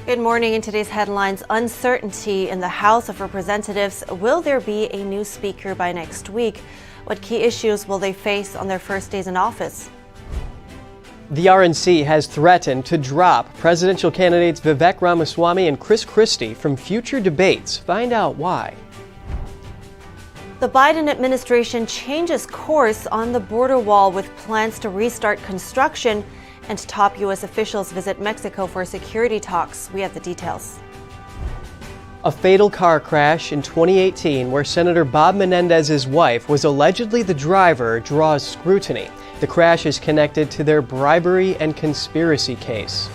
Good morning. In today's headlines, uncertainty in the House of Representatives. Will there be a new speaker by next week? What key issues will they face on their first days in office? The RNC has threatened to drop presidential candidates Vivek Ramaswamy and Chris Christie from future debates. Find out why. The Biden administration changes course on the border wall with plans to restart construction, and top U.S. officials visit Mexico for security talks. We have the details. A fatal car crash in 2018 where Senator Bob Menendez's wife was allegedly the driver draws scrutiny. The crash is connected to their bribery and conspiracy case.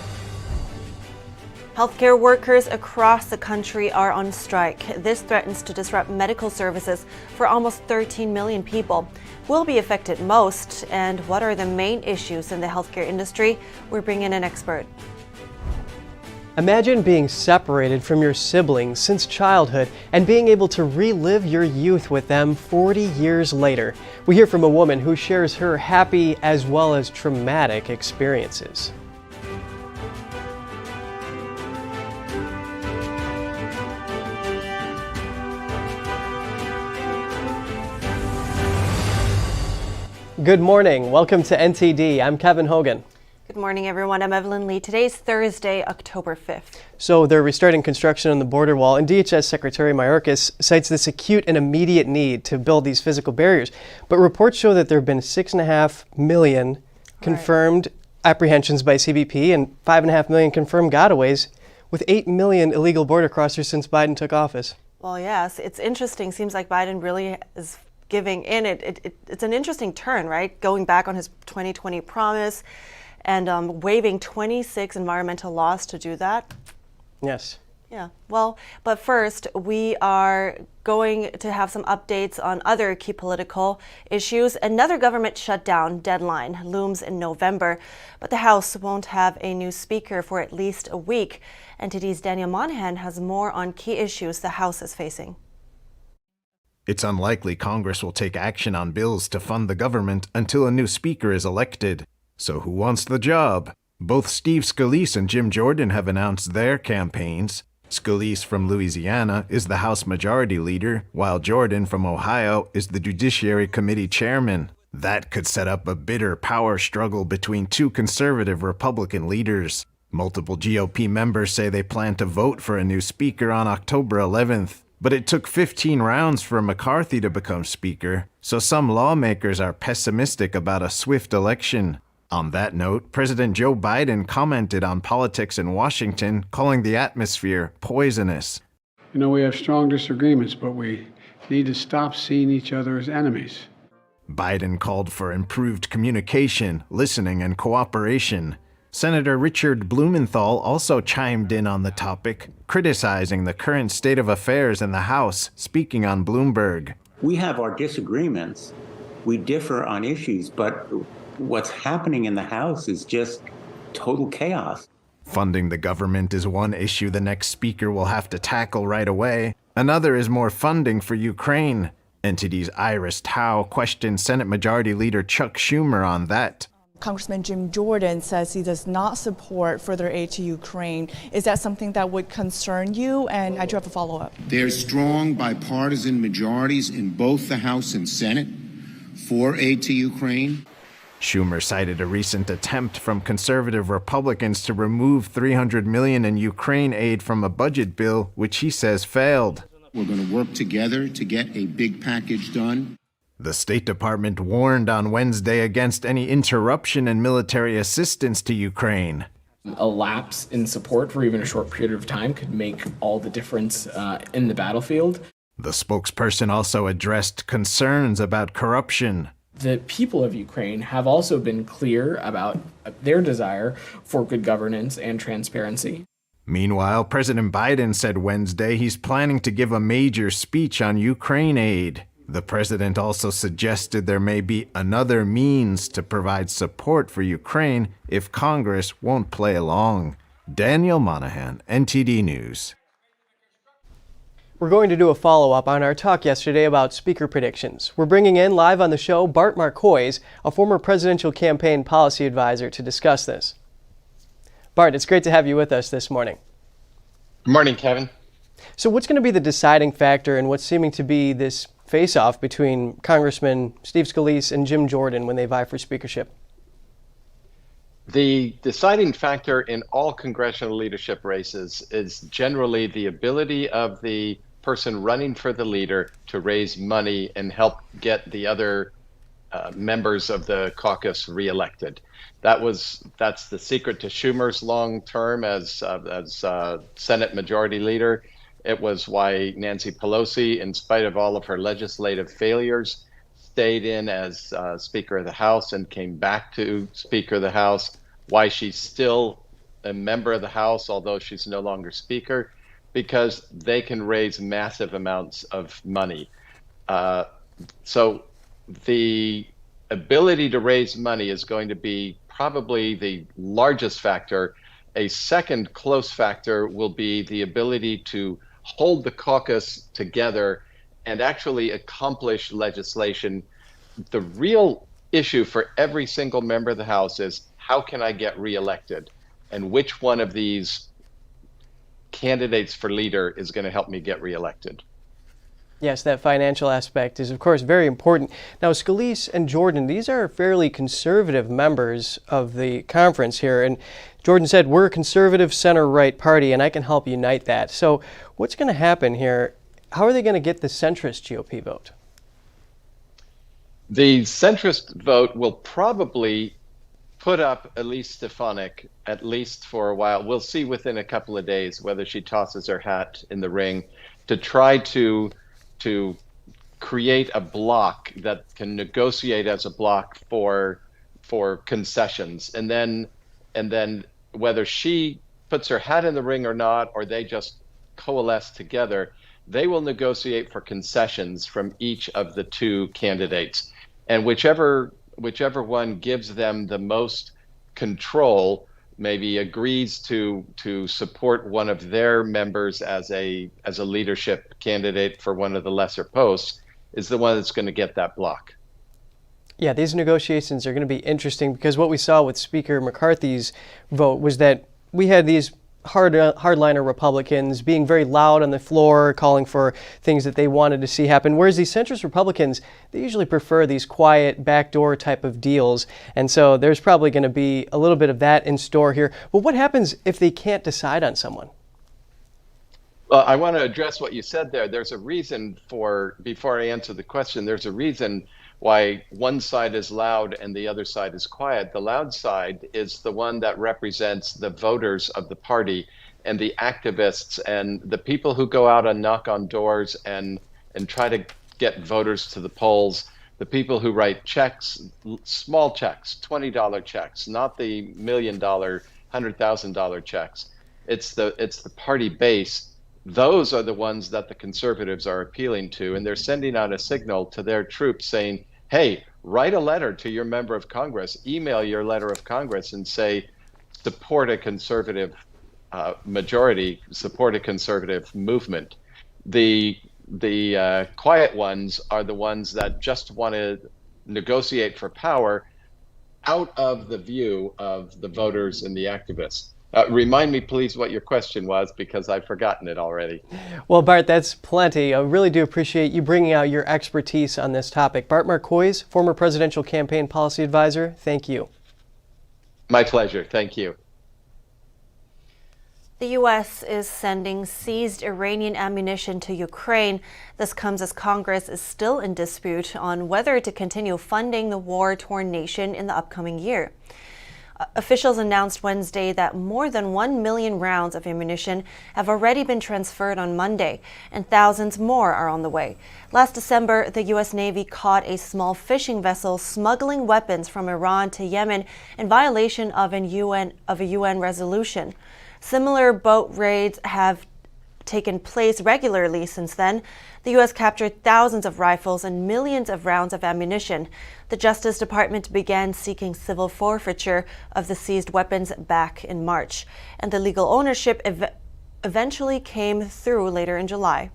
Healthcare workers across the country are on strike. This threatens to disrupt medical services for almost 13 million people. Who will be affected most, and what are the main issues in the healthcare industry? We're bringing in an expert. Imagine being separated from your siblings since childhood and being able to relive your youth with them 40 years later. We hear from a woman who shares her happy as well as traumatic experiences. Good morning. Welcome to NTD. I'm Kevin Hogan. Good morning, everyone. I'm Evelyn Lee. Today's Thursday, October 5th. So they're restarting construction on the border wall, and DHS Secretary Mayorkas cites this acute and immediate need to build these physical barriers. But reports show that there have been 6.5 million confirmed apprehensions by CBP and 5.5 million confirmed gotaways, with 8 million illegal border crossers since Biden took office. Well, yes, it's interesting. Seems like Biden really is giving in. It's an interesting turn, right? Going back on his 2020 promise and waiving 26 environmental laws to do that. Yes. Yeah. Well, but first, we are going to have some updates on other key political issues. Another government shutdown deadline looms in November, but the House won't have a new speaker for at least a week. NTD's Daniel Monahan has more on key issues the House is facing. It's unlikely Congress will take action on bills to fund the government until a new speaker is elected. So who wants the job? Both Steve Scalise and Jim Jordan have announced their campaigns. Scalise from Louisiana is the House Majority Leader, while Jordan from Ohio is the Judiciary Committee Chairman. That could set up a bitter power struggle between two conservative Republican leaders. Multiple GOP members say they plan to vote for a new speaker on October 11th. But it took 15 rounds for McCarthy to become speaker, so some lawmakers are pessimistic about a swift election. On that note, President Joe Biden commented on politics in Washington, calling the atmosphere poisonous. You know, we have strong disagreements, but we need to stop seeing each other as enemies. Biden called for improved communication, listening, and cooperation. Senator Richard Blumenthal also chimed in on the topic, criticizing the current state of affairs in the House, speaking on Bloomberg. We have our disagreements. We differ on issues, but what's happening in the House is just total chaos. Funding the government is one issue the next speaker will have to tackle right away. Another is more funding for Ukraine. NTD's Iris Tao questioned Senate Majority Leader Chuck Schumer on that. Congressman Jim Jordan says he does not support further aid to Ukraine. Is that something that would concern you? And I do have a follow-up. There's strong bipartisan majorities in both the House and Senate for aid to Ukraine. Schumer cited a recent attempt from conservative Republicans to remove $300 million in Ukraine aid from a budget bill, which he says failed. We're going to work together to get a big package done. The State Department warned on Wednesday against any interruption in military assistance to Ukraine. A lapse in support for even a short period of time could make all the difference in the battlefield. The spokesperson also addressed concerns about corruption. The people of Ukraine have also been clear about their desire for good governance and transparency. Meanwhile, President Biden said Wednesday he's planning to give a major speech on Ukraine aid. The president also suggested there may be another means to provide support for Ukraine if Congress won't play along. Daniel Monahan, NTD News. We're going to do a follow-up on our talk yesterday about speaker predictions. We're bringing in live on the show Bart Marcois, a former presidential campaign policy advisor, to discuss this. Bart, it's great to have you with us this morning. Good morning, Kevin. So what's going to be the deciding factor in what's seeming to be this face-off between Congressman Steve Scalise and Jim Jordan when they vie for speakership? The deciding factor in all congressional leadership races is generally the ability of the person running for the leader to raise money and help get the other members of the caucus reelected. That's the secret to Schumer's long term as Senate Majority Leader. It was why Nancy Pelosi, in spite of all of her legislative failures, stayed in as Speaker of the House and came back to Speaker of the House. Why she's still a member of the House, although she's no longer Speaker, because they can raise massive amounts of money. So the ability to raise money is going to be probably the largest factor. A second close factor will be the ability to hold the caucus together and actually accomplish legislation. The real issue for every single member of the House is, how can I get reelected? And which one of these candidates for leader is going to help me get reelected? Yes, that financial aspect is, of course, very important. Now, Scalise and Jordan, these are fairly conservative members of the conference here. And Jordan said, we're a conservative center-right party, and I can help unite that. So what's going to happen here? How are they going to get the centrist GOP vote? The centrist vote will probably put up Elise Stefanik, at least for a while. We'll see within a couple of days whether she tosses her hat in the ring to try to create a bloc that can negotiate as a bloc for concessions. And then whether she puts her hat in the ring or not, or they just coalesce together, they will negotiate for concessions from each of the two candidates. And whichever one gives them the most control, maybe agrees to support one of their members as a leadership candidate for one of the lesser posts, is the one that's going to get that block. Yeah, these negotiations are going to be interesting because what we saw with Speaker McCarthy's vote was that we had these hardliner Republicans being very loud on the floor, calling for things that they wanted to see happen, whereas these centrist Republicans, they usually prefer these quiet, backdoor type of deals. And so there's probably going to be a little bit of that in store here. But what happens if they can't decide on someone? Well, I want to address what you said there. There's a reason before I answer the question, there's a reason why one side is loud and the other side is quiet. The loud side is the one that represents the voters of the party and the activists and the people who go out and knock on doors and try to get voters to the polls, the people who write checks, small checks, $20 checks, not the $1 million, $100,000 checks. It's the party base. Those are the ones that the conservatives are appealing to, and they're sending out a signal to their troops saying, hey, write a letter to your member of Congress, email your letter of Congress and say, support a conservative majority, support a conservative movement. The quiet ones are the ones that just want to negotiate for power out of the view of the voters and the activists. Remind me, please, what your question was, because I've forgotten it already. Well, Bart, that's plenty. I really do appreciate you bringing out your expertise on this topic. Bart Marcois, former presidential campaign policy advisor, thank you. My pleasure. Thank you. The U.S. is sending seized Iranian ammunition to Ukraine. This comes as Congress is still in dispute on whether to continue funding the war-torn nation in the upcoming year. Officials announced Wednesday that more than 1 million rounds of ammunition have already been transferred on Monday, and thousands more are on the way. Last December, the U.S. Navy caught a small fishing vessel smuggling weapons from Iran to Yemen in violation of a UN resolution. Similar boat raids have taken place regularly since then. The U.S. captured thousands of rifles and millions of rounds of ammunition. The Justice Department began seeking civil forfeiture of the seized weapons back in March, and the legal ownership eventually came through later in July.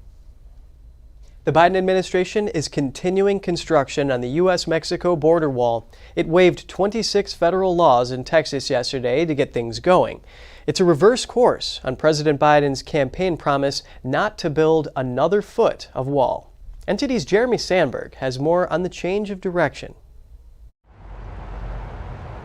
The Biden administration is continuing construction on the U.S.-Mexico border wall. It waived 26 federal laws in Texas yesterday to get things going. It's a reverse course on President Biden's campaign promise not to build another foot of wall. NTD's Jeremy Sandberg has more on the change of direction.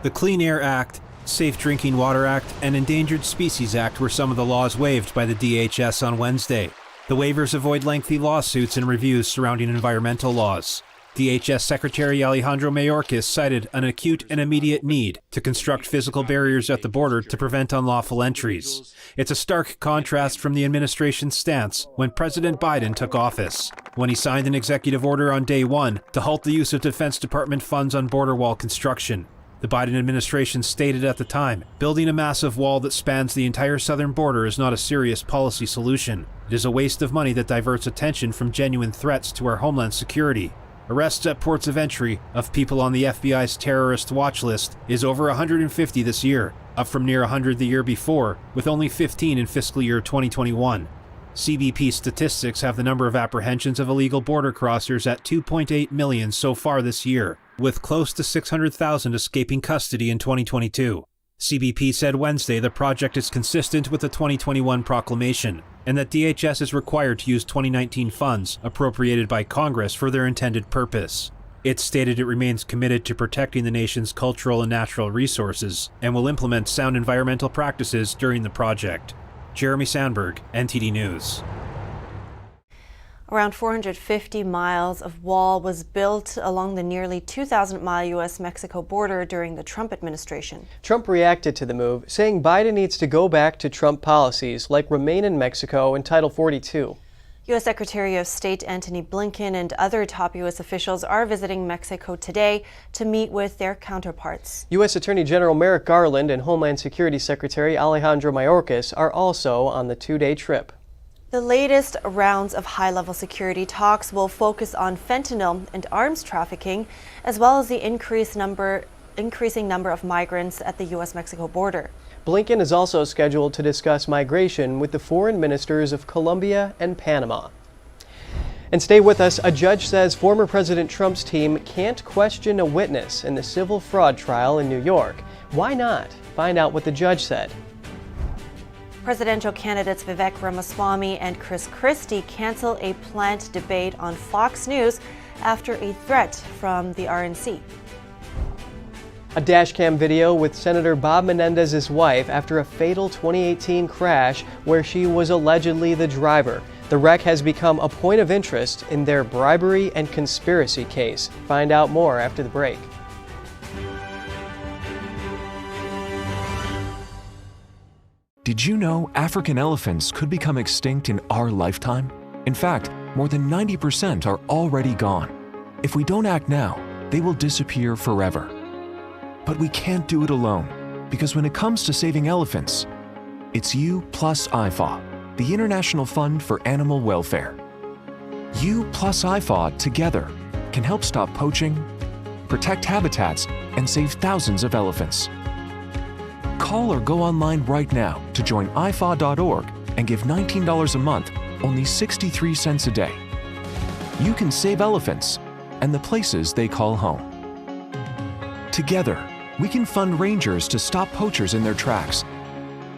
The Clean Air Act, Safe Drinking Water Act, and Endangered Species Act were some of the laws waived by the DHS on Wednesday. The waivers avoid lengthy lawsuits and reviews surrounding environmental laws. DHS Secretary Alejandro Mayorkas cited an acute and immediate need to construct physical barriers at the border to prevent unlawful entries. It's a stark contrast from the administration's stance when President Biden took office, when he signed an executive order on day one to halt the use of Defense Department funds on border wall construction. The Biden administration stated at the time, building a massive wall that spans the entire southern border is not a serious policy solution. It is a waste of money that diverts attention from genuine threats to our homeland security. Arrests at ports of entry of people on the FBI's terrorist watch list is over 150 this year, up from near 100 the year before, with only 15 in fiscal year 2021. CBP statistics have the number of apprehensions of illegal border crossers at 2.8 million so far this year, with close to 600,000 escaping custody in 2022. CBP said Wednesday the project is consistent with the 2021 proclamation, and that DHS is required to use 2019 funds appropriated by Congress for their intended purpose. It stated it remains committed to protecting the nation's cultural and natural resources, and will implement sound environmental practices during the project. Jeremy Sandberg, NTD News. Around 450 miles of wall was built along the nearly 2,000-mile U.S.-Mexico border during the Trump administration. Trump reacted to the move, saying Biden needs to go back to Trump policies like Remain in Mexico and Title 42. U.S. Secretary of State Antony Blinken and other top U.S. officials are visiting Mexico today to meet with their counterparts. U.S. Attorney General Merrick Garland and Homeland Security Secretary Alejandro Mayorkas are also on the two-day trip. The latest rounds of high-level security talks will focus on fentanyl and arms trafficking, as well as the increasing number of migrants at the U.S.-Mexico border. Blinken is also scheduled to discuss migration with the foreign ministers of Colombia and Panama. And stay with us. A judge says former President Trump's team can't question a witness in the civil fraud trial in New York. Why not? Find out what the judge said. Presidential candidates Vivek Ramaswamy and Chris Christie cancel a planned debate on Fox News after a threat from the RNC. A dashcam video with Senator Bob Menendez's wife after a fatal 2018 crash where she was allegedly the driver. The wreck has become a point of interest in their bribery and conspiracy case. Find out more after the break. Did you know African elephants could become extinct in our lifetime? In fact, more than 90% are already gone. If we don't act now, they will disappear forever. But we can't do it alone, because when it comes to saving elephants, it's you plus IFAW, the International Fund for Animal Welfare. You plus IFAW together can help stop poaching, protect habitats, and save thousands of elephants. Call or go online right now to join IFAW.org and give $19 a month, only 63 cents a day. You can save elephants and the places they call home. Together, we can fund rangers to stop poachers in their tracks,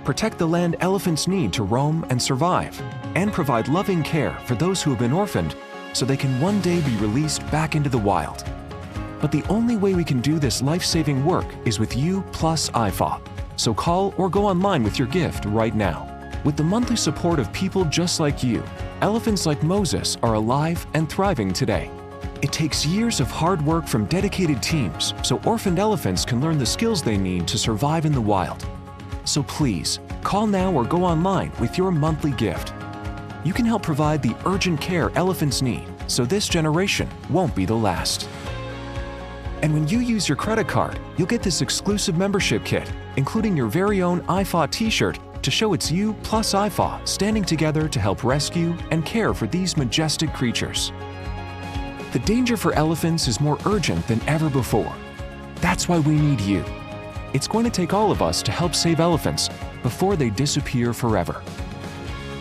protect the land elephants need to roam and survive, and provide loving care for those who have been orphaned so they can one day be released back into the wild. But the only way we can do this life-saving work is with you plus IFAW. So call or go online with your gift right now. With the monthly support of people just like you, elephants like Moses are alive and thriving today. It takes years of hard work from dedicated teams so orphaned elephants can learn the skills they need to survive in the wild. So please, call now or go online with your monthly gift. You can help provide the urgent care elephants need so this generation won't be the last. And when you use your credit card, you'll get this exclusive membership kit, including your very own IFAW t-shirt to show it's you plus IFAW standing together to help rescue and care for these majestic creatures. The danger for elephants is more urgent than ever before. That's why we need you. It's going to take all of us to help save elephants before they disappear forever.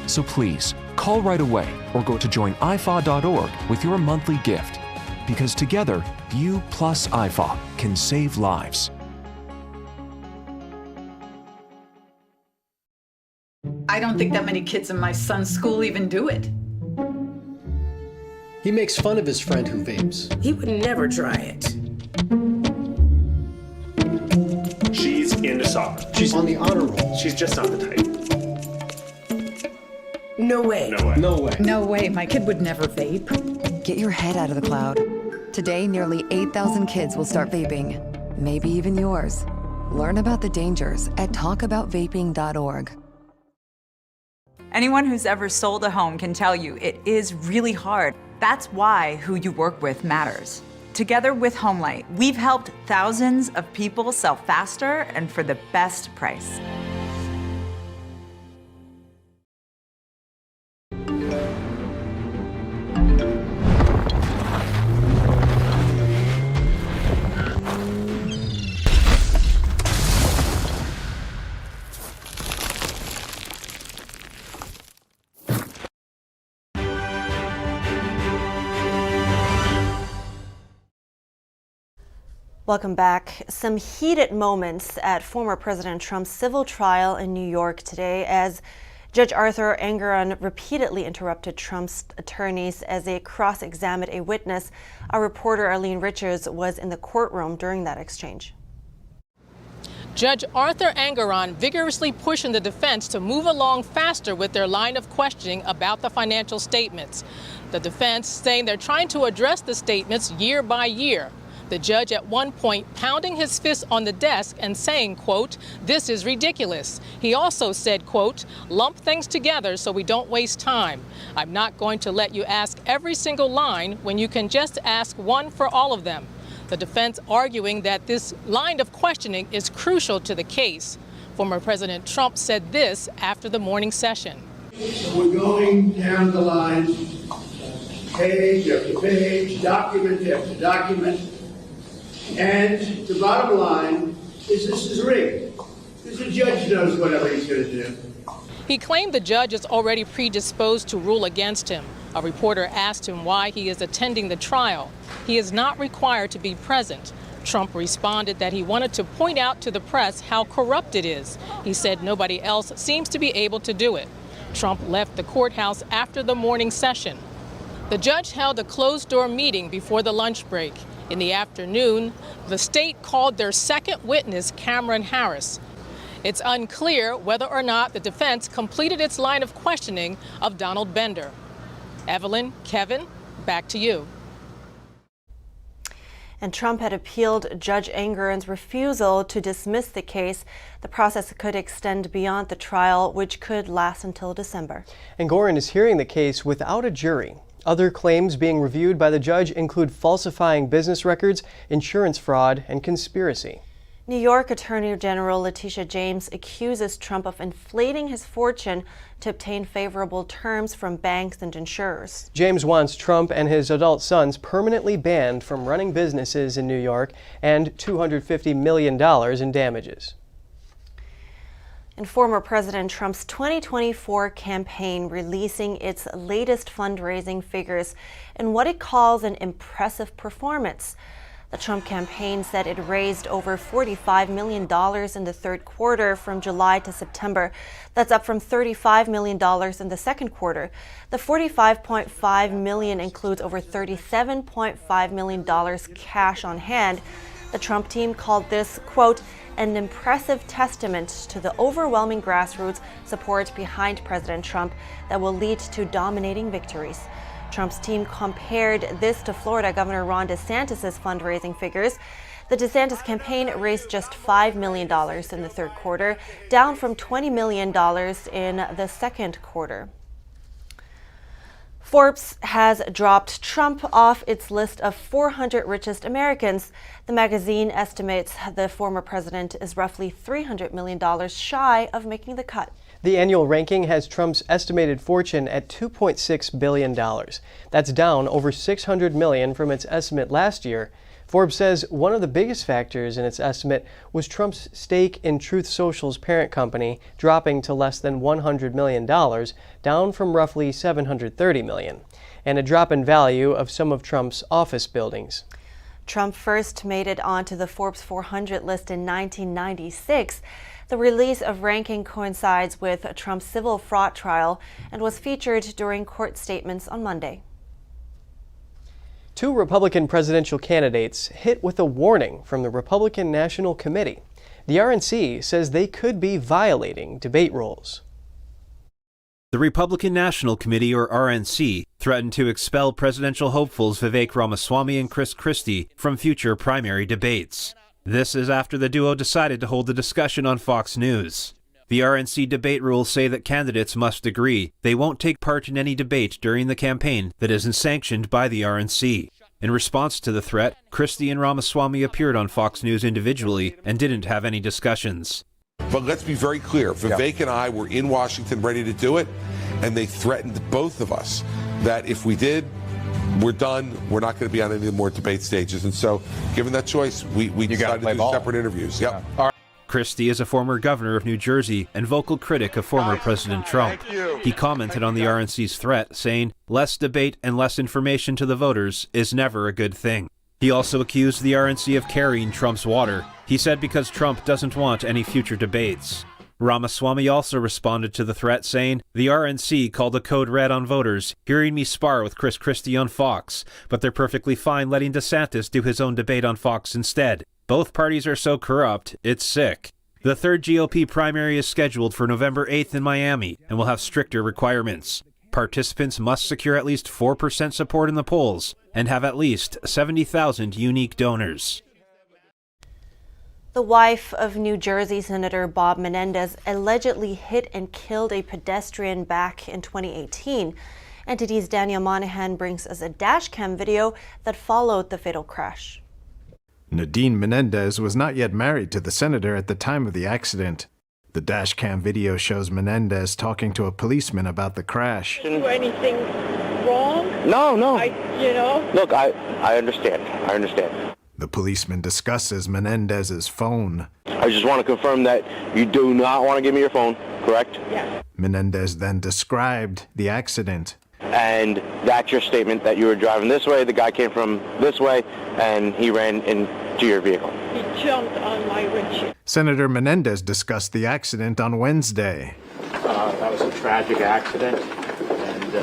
So please, call right away or go to joinifaw.org with your monthly gift, because together, you plus IFAW can save lives. I don't think that many kids in my son's school even do it. He makes fun of his friend who vapes. He would never try it. She's into soccer. She's on the honor roll. She's just not the type. No way. No way. No way. No way, my kid would never vape. Get your head out of the cloud. Today, nearly 8,000 kids will start vaping. Maybe even yours. Learn about the dangers at talkaboutvaping.org. Anyone who's ever sold a home can tell you it is really hard. That's why who you work with matters. Together with Homelight, we've helped thousands of people sell faster and for the best price. Welcome back. Some heated moments at former President Trump's civil trial in New York today as Judge Arthur Engoron repeatedly interrupted Trump's attorneys as they cross-examined a witness. Our reporter Arlene Richards was in the courtroom during that exchange. Judge Arthur Engoron vigorously pushing the defense to move along faster with their line of questioning about the financial statements. The defense saying they're trying to address the statements year by year. The judge at one point pounding his fist on the desk and saying, quote, "This is ridiculous." He also said, quote, "Lump things together so we don't waste time. I'm not going to let you ask every single line when you can just ask one for all of them." The defense arguing that this line of questioning is crucial to the case. Former President Trump said this after the morning session. We're going down the line, page after page, document after document. And the bottom line is this is rigged. Because the judge knows whatever he's going to do. He claimed the judge is already predisposed to rule against him. A reporter asked him why he is attending the trial. He is not required to be present. Trump responded that he wanted to point out to the press how corrupt it is. He said nobody else seems to be able to do it. Trump left the courthouse after the morning session. The judge held a closed-door meeting before the lunch break. In the afternoon, the state called their second witness, Cameron Harris. It's unclear whether or not the defense completed its line of questioning of Donald Bender. Evelyn, Kevin, back to you. And Trump had appealed Judge Engoron's refusal to dismiss the case. The process could extend beyond the trial, which could last until December. Engoron is hearing the case without a jury. Other claims being reviewed by the judge include falsifying business records, insurance fraud, and conspiracy. New York Attorney General Letitia James accuses Trump of inflating his fortune to obtain favorable terms from banks and insurers. James wants Trump and his adult sons permanently banned from running businesses in New York and $250 million in damages. And former President Trump's 2024 campaign releasing its latest fundraising figures in what it calls an impressive performance. The Trump campaign said it raised over $45 million in the third quarter from July to September. That's up from $35 million in the second quarter. The $45.5 million includes over $37.5 million cash on hand. The Trump team called this, quote, an impressive testament to the overwhelming grassroots support behind President Trump that will lead to dominating victories. Trump's team compared this to Florida Governor Ron DeSantis' fundraising figures. The DeSantis campaign raised just $5 million in the third quarter, down from $20 million in the second quarter. Forbes has dropped Trump off its list of 400 richest Americans. The magazine estimates the former president is roughly $300 million shy of making the cut. The annual ranking has Trump's estimated fortune at $2.6 billion. That's down over $600 million from its estimate last year. Forbes says one of the biggest factors in its estimate was Trump's stake in Truth Social's parent company dropping to less than $100 million, down from roughly $730 million, and a drop in value of some of Trump's office buildings. Trump first made it onto the Forbes 400 list in 1996. The release of ranking coincides with Trump's civil fraud trial and was featured during court statements on Monday. 2 Republican presidential candidates hit with a warning from the Republican National Committee. The RNC says they could be violating debate rules. The Republican National Committee, or RNC, threatened to expel presidential hopefuls Vivek Ramaswamy and Chris Christie from future primary debates. This is after the duo decided to hold the discussion on Fox News. The RNC debate rules say that candidates must agree they won't take part in any debate during the campaign that isn't sanctioned by the RNC. In response to the threat, Christie and Ramaswamy appeared on Fox News individually and didn't have any discussions. But let's be very clear. Vivek and I were in Washington ready to do it, and they threatened both of us that if we did, we're done. We're not going to be on any more debate stages. And so, given that choice, we decided to do separate interviews. Yep. Christie is a former governor of New Jersey and vocal critic of former President Trump. He commented on the RNC's threat, saying, "Less debate and less information to the voters is never a good thing." He also accused the RNC of carrying Trump's water. He said because Trump doesn't want any future debates. Ramaswamy also responded to the threat, saying, "The RNC called a code red on voters, hearing me spar with Chris Christie on Fox, but they're perfectly fine letting DeSantis do his own debate on Fox instead. Both parties are so corrupt, it's sick." The third GOP primary is scheduled for November 8th in Miami and will have stricter requirements. Participants must secure at least 4% support in the polls and have at least 70,000 unique donors. The wife of New Jersey Senator Bob Menendez allegedly hit and killed a pedestrian back in 2018. NTD's Daniel Monahan brings us a dashcam video that followed the fatal crash. Nadine Menendez was not yet married to the senator at the time of the accident. The dashcam video shows Menendez talking to a policeman about the crash. Do anything wrong? No. Look, I understand. The policeman discusses Menendez's phone. I just want to confirm that you do not want to give me your phone, correct? Yes. Menendez then described the accident. And that's your statement that you were driving this way, the guy came from this way, and he ran into your vehicle. He jumped on my windshield. Senator Menendez discussed the accident on Wednesday. That was a tragic accident, and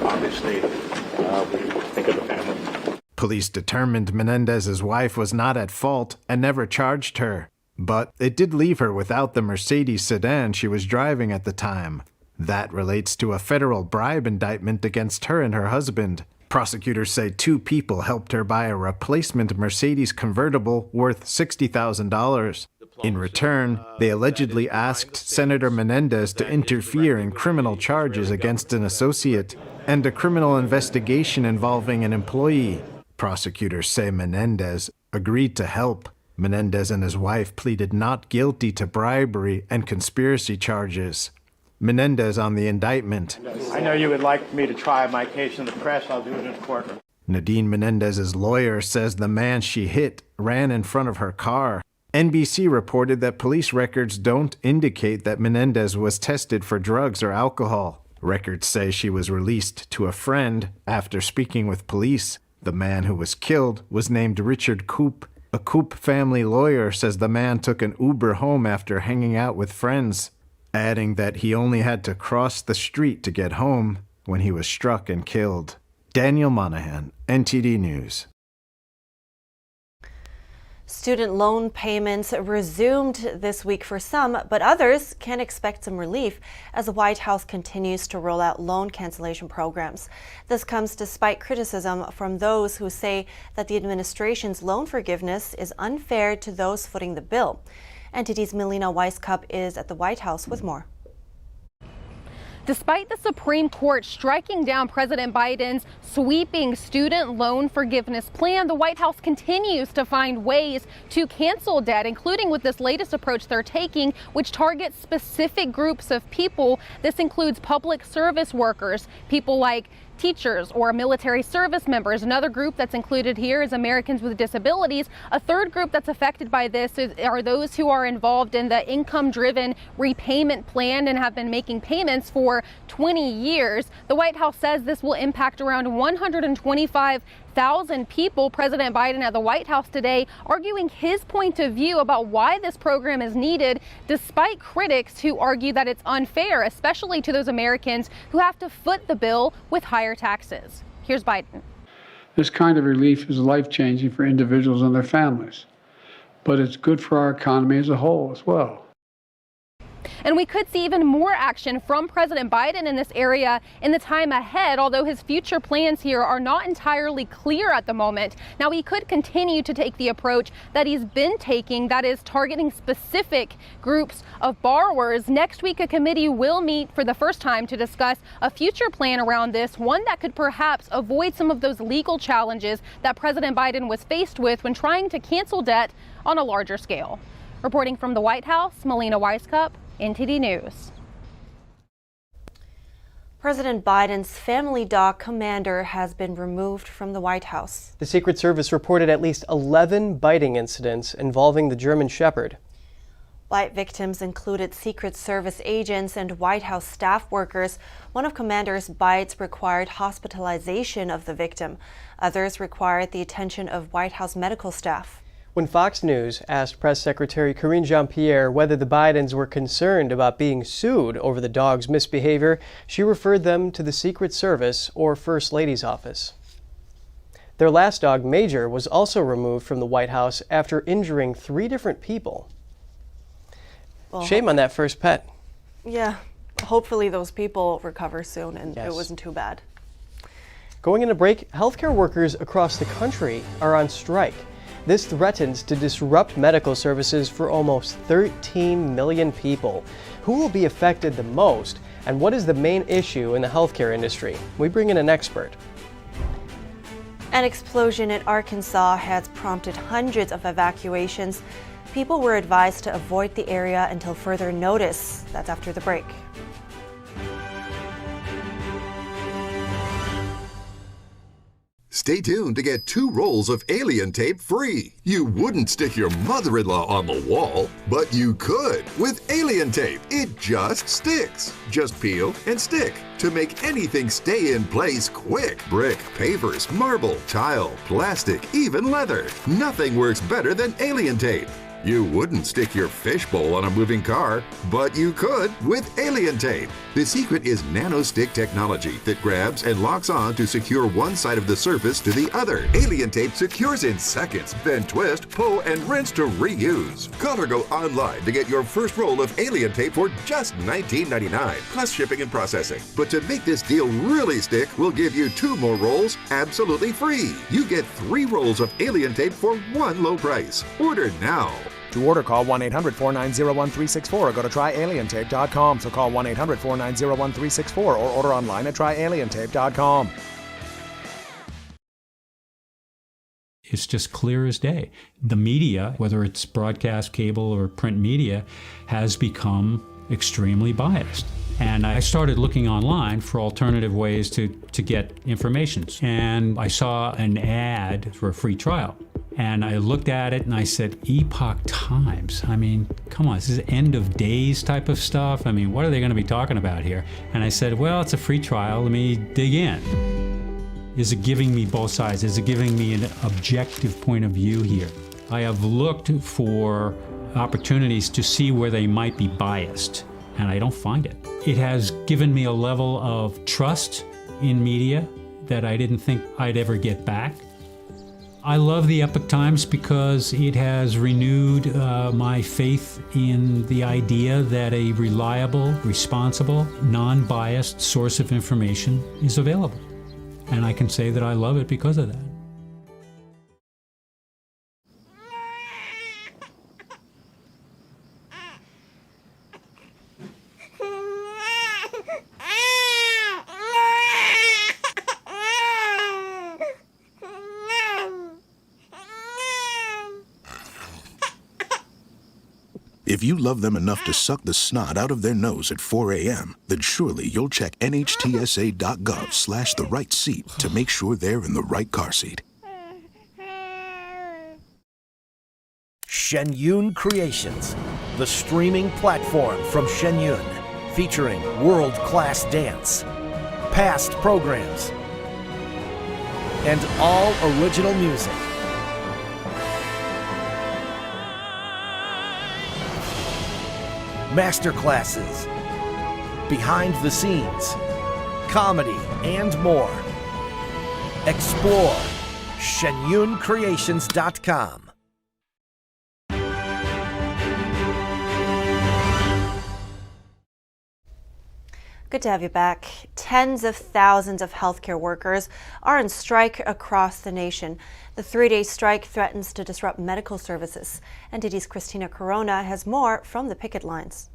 obviously we think of the family. Police determined Menendez's wife was not at fault and never charged her, but it did leave her without the Mercedes sedan she was driving at the time. That relates to a federal bribe indictment against her and her husband. Prosecutors say 2 people helped her buy a replacement Mercedes convertible worth $60,000. In return, they allegedly asked Senator Menendez to interfere in criminal charges against an associate and a criminal investigation involving an employee. Prosecutors say Menendez agreed to help. Menendez and his wife pleaded not guilty to bribery and conspiracy charges. Menendez on the indictment. I know you would like me to try my case in the press. I'll do it in the courtroom. Nadine Menendez's lawyer says the man she hit ran in front of her car. NBC reported that police records don't indicate that Menendez was tested for drugs or alcohol. Records say she was released to a friend after speaking with police. The man who was killed was named Richard Koop. A Koop family lawyer says the man took an Uber home after hanging out with friends, adding that he only had to cross the street to get home when he was struck and killed. Daniel Monahan, NTD News. Student loan payments resumed this week for some, but others can expect some relief as the White House continues to roll out loan cancellation programs. This comes despite criticism from those who say that the administration's loan forgiveness is unfair to those footing the bill. NTD's Melina Weisskopf is at the White House with more. Despite the Supreme Court striking down President Biden's sweeping student loan forgiveness plan, the White House continues to find ways to cancel debt, including with this latest approach they're taking, which targets specific groups of people. This includes public service workers, people like teachers or military service members. Another group that's included here is Americans with disabilities. A third group that's affected by this are those who are involved in the income-driven repayment plan and have been making payments for 20 years. The White House says this will impact around 125,000 1,000 people. President Biden at the White House today arguing his point of view about why this program is needed, despite critics who argue that it's unfair, especially to those Americans who have to foot the bill with higher taxes. Here's Biden. This kind of relief is life-changing for individuals and their families, but it's good for our economy as a whole as well. And we could see even more action from President Biden in this area in the time ahead, although his future plans here are not entirely clear at the moment. Now, he could continue to take the approach that he's been taking, that is targeting specific groups of borrowers. Next week, a committee will meet for the first time to discuss a future plan around this, one that could perhaps avoid some of those legal challenges that President Biden was faced with when trying to cancel debt on a larger scale. Reporting from the White House, Melina Weiskup, NTD News. President Biden's family dog Commander has been removed from the White House. The Secret Service reported at least 11 biting incidents involving the German Shepherd. Bite victims included Secret Service agents and White House staff workers. One of Commander's bites required hospitalization of the victim. Others required the attention of White House medical staff. When Fox News asked Press Secretary Karine Jean-Pierre whether the Bidens were concerned about being sued over the dog's misbehavior, she referred them to the Secret Service or First Lady's office. Their last dog, Major, was also removed from the White House after injuring 3 different people. Well, shame on that first pet. Yeah, hopefully those people recover soon and it wasn't too bad. Going into break, healthcare workers across the country are on strike. This threatens to disrupt medical services for almost 13 million people. Who will be affected the most, and what is the main issue in the healthcare industry? We bring in an expert. An explosion in Arkansas has prompted hundreds of evacuations. People were advised to avoid the area until further notice. That's after the break. Stay tuned to get 2 rolls of alien tape free. You wouldn't stick your mother-in-law on the wall, but you could with alien tape. It just sticks. Just peel and stick to make anything stay in place quick. Brick, pavers, marble, tile, plastic, even leather. Nothing works better than alien tape. You wouldn't stick your fishbowl on a moving car, but you could with alien tape. The secret is nano-stick technology that grabs and locks on to secure one side of the surface to the other. Alien tape secures in seconds, then twist, pull, and rinse to reuse. Call or go online to get your first roll of alien tape for just $19.99, plus shipping and processing. But to make this deal really stick, we'll give you 2 more rolls absolutely free. You get 3 rolls of alien tape for one low price. Order now. To order, call 1-800-490-1364 or go to tryalientape.com. So call 1-800-490-1364 or order online at tryalientape.com. It's just clear as day. The media, whether it's broadcast, cable, or print media, has become extremely biased. And I started looking online for alternative ways to get information. And I saw an ad for a free trial. And I looked at it and I said, Epoch Times. I mean, come on, this is end of days type of stuff. I mean, what are they going to be talking about here? And I said, well, it's a free trial. Let me dig in. Is it giving me both sides? Is it giving me an objective point of view here? I have looked for opportunities to see where they might be biased, and I don't find it. It has given me a level of trust in media that I didn't think I'd ever get back. I love the Epoch Times because it has renewed my faith in the idea that a reliable, responsible, non-biased source of information is available. And I can say that I love it because of that. If you love them enough to suck the snot out of their nose at 4 a.m., then surely you'll check NHTSA.gov/the right seat to make sure they're in the right car seat. Shen Yun Creations, the streaming platform from Shen Yun, featuring world-class dance, past programs, and all original music. Masterclasses, behind the scenes, comedy, and more. Explore shenyuncreations.com. Good to have you back. Tens of thousands of healthcare workers are on strike across the nation. The 3-day strike threatens to disrupt medical services. NTD's Christina Corona has more from the picket lines.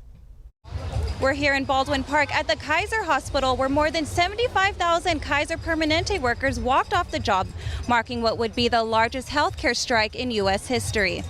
We're here in Baldwin Park at the Kaiser Hospital, where more than 75,000 Kaiser Permanente workers walked off the job, marking what would be the largest healthcare strike in U.S. history.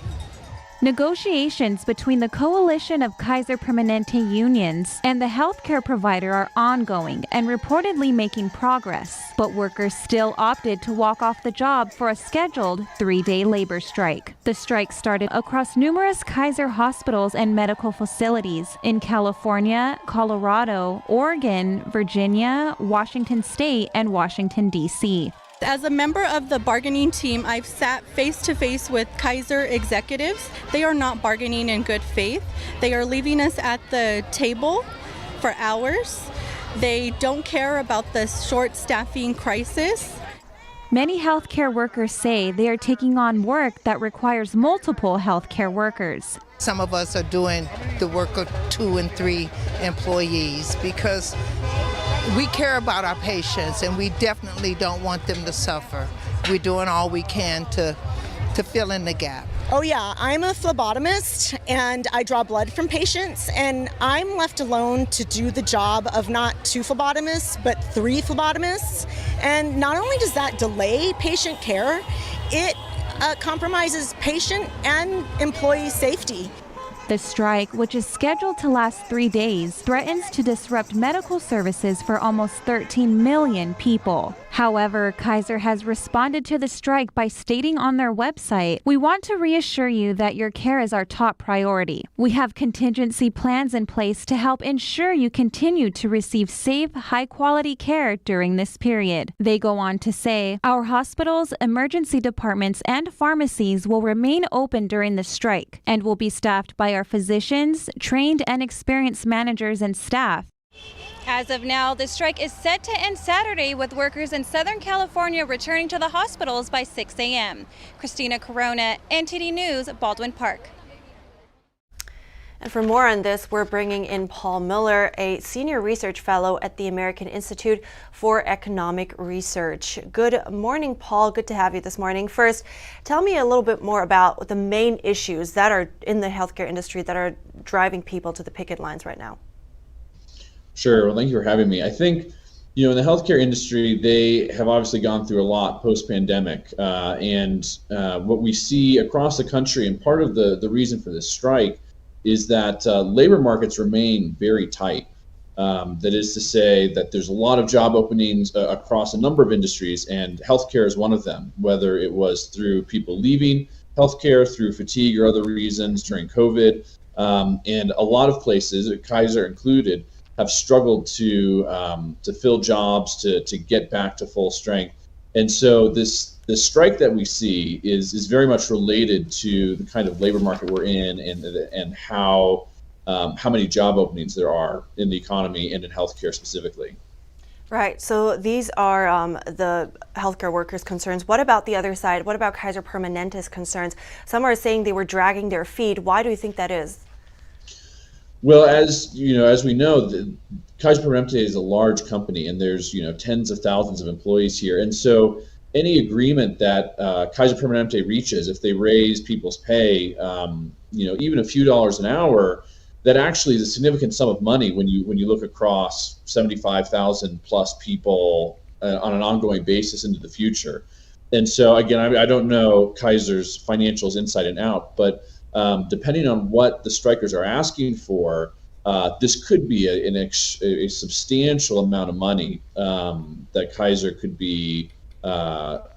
Negotiations between the coalition of Kaiser Permanente unions and the healthcare provider are ongoing and reportedly making progress, but workers still opted to walk off the job for a scheduled 3-day labor strike. The strike started across numerous Kaiser hospitals and medical facilities in California, Colorado, Oregon, Virginia, Washington State, and Washington, D.C. As a member of the bargaining team, I've sat face-to-face with Kaiser executives. They are not bargaining in good faith. They are leaving us at the table for hours. They don't care about the short staffing crisis. Many healthcare workers say they are taking on work that requires multiple healthcare workers. Some of us are doing the work of 2 and 3 employees because we care about our patients and we definitely don't want them to suffer. We're doing all we can to fill in the gap. Oh yeah, I'm a phlebotomist and I draw blood from patients, and I'm left alone to do the job of not 2 phlebotomists but 3 phlebotomists. And not only does that delay patient care, it compromises patient and employee safety. The strike, which is scheduled to last 3 days, threatens to disrupt medical services for almost 13 million people. However, Kaiser has responded to the strike by stating on their website, "We want to reassure you that your care is our top priority. We have contingency plans in place to help ensure you continue to receive safe, high-quality care during this period." They go on to say, "Our hospitals, emergency departments, and pharmacies will remain open during the strike and will be staffed by our physicians, trained and experienced managers and staff." As of now, the strike is set to end Saturday, with workers in Southern California returning to the hospitals by 6 a.m. Christina Corona, NTD News, Baldwin Park. And for more on this, we're bringing in Paul Miller, a senior research fellow at the American Institute for Economic Research. Good morning, Paul. Good to have you this morning. First, tell me a little bit more about the main issues that are in the healthcare industry that are driving people to the picket lines right now. Sure. Well, thank you for having me. I think, in the healthcare industry, they have obviously gone through a lot post-pandemic. And what we see across the country, and part of the reason for this strike, is that labor markets remain very tight. That is to say that there's a lot of job openings across a number of industries, and healthcare is one of them, whether it was through people leaving healthcare, through fatigue or other reasons during COVID. And a lot of places, Kaiser included, have struggled to fill jobs, to get back to full strength. And so this strike that we see is very much related to the kind of labor market we're in, and how many job openings there are in the economy and in healthcare specifically. Right. So these are the healthcare workers' concerns. What about the other side? What about Kaiser Permanente's concerns? Some are saying they were dragging their feet. Why do you think that is? Well, as we know, Kaiser Permanente is a large company, and there's tens of thousands of employees here, and so any agreement that Kaiser Permanente reaches, if they raise people's pay, even a few dollars an hour, that actually is a significant sum of money when you look across 75,000 plus people on an ongoing basis into the future. And so again, I don't know Kaiser's financials inside and out, but depending on what the strikers are asking for, this could be a substantial amount of money that Kaiser could be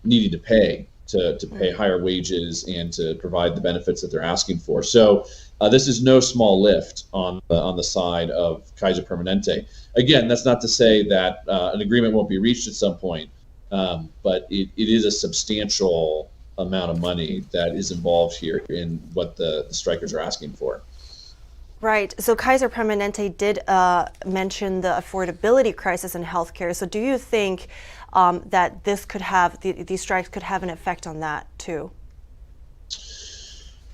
needing to pay to pay higher wages and to provide the benefits that they're asking for. So this is no small lift on the side of Kaiser Permanente. Again, that's not to say that an agreement won't be reached at some point, But it is a substantial amount of money that is involved here in what the strikers are asking for. Right. So Kaiser Permanente did mention the affordability crisis in healthcare. So do you think that this could have, these strikes could have an effect on that too?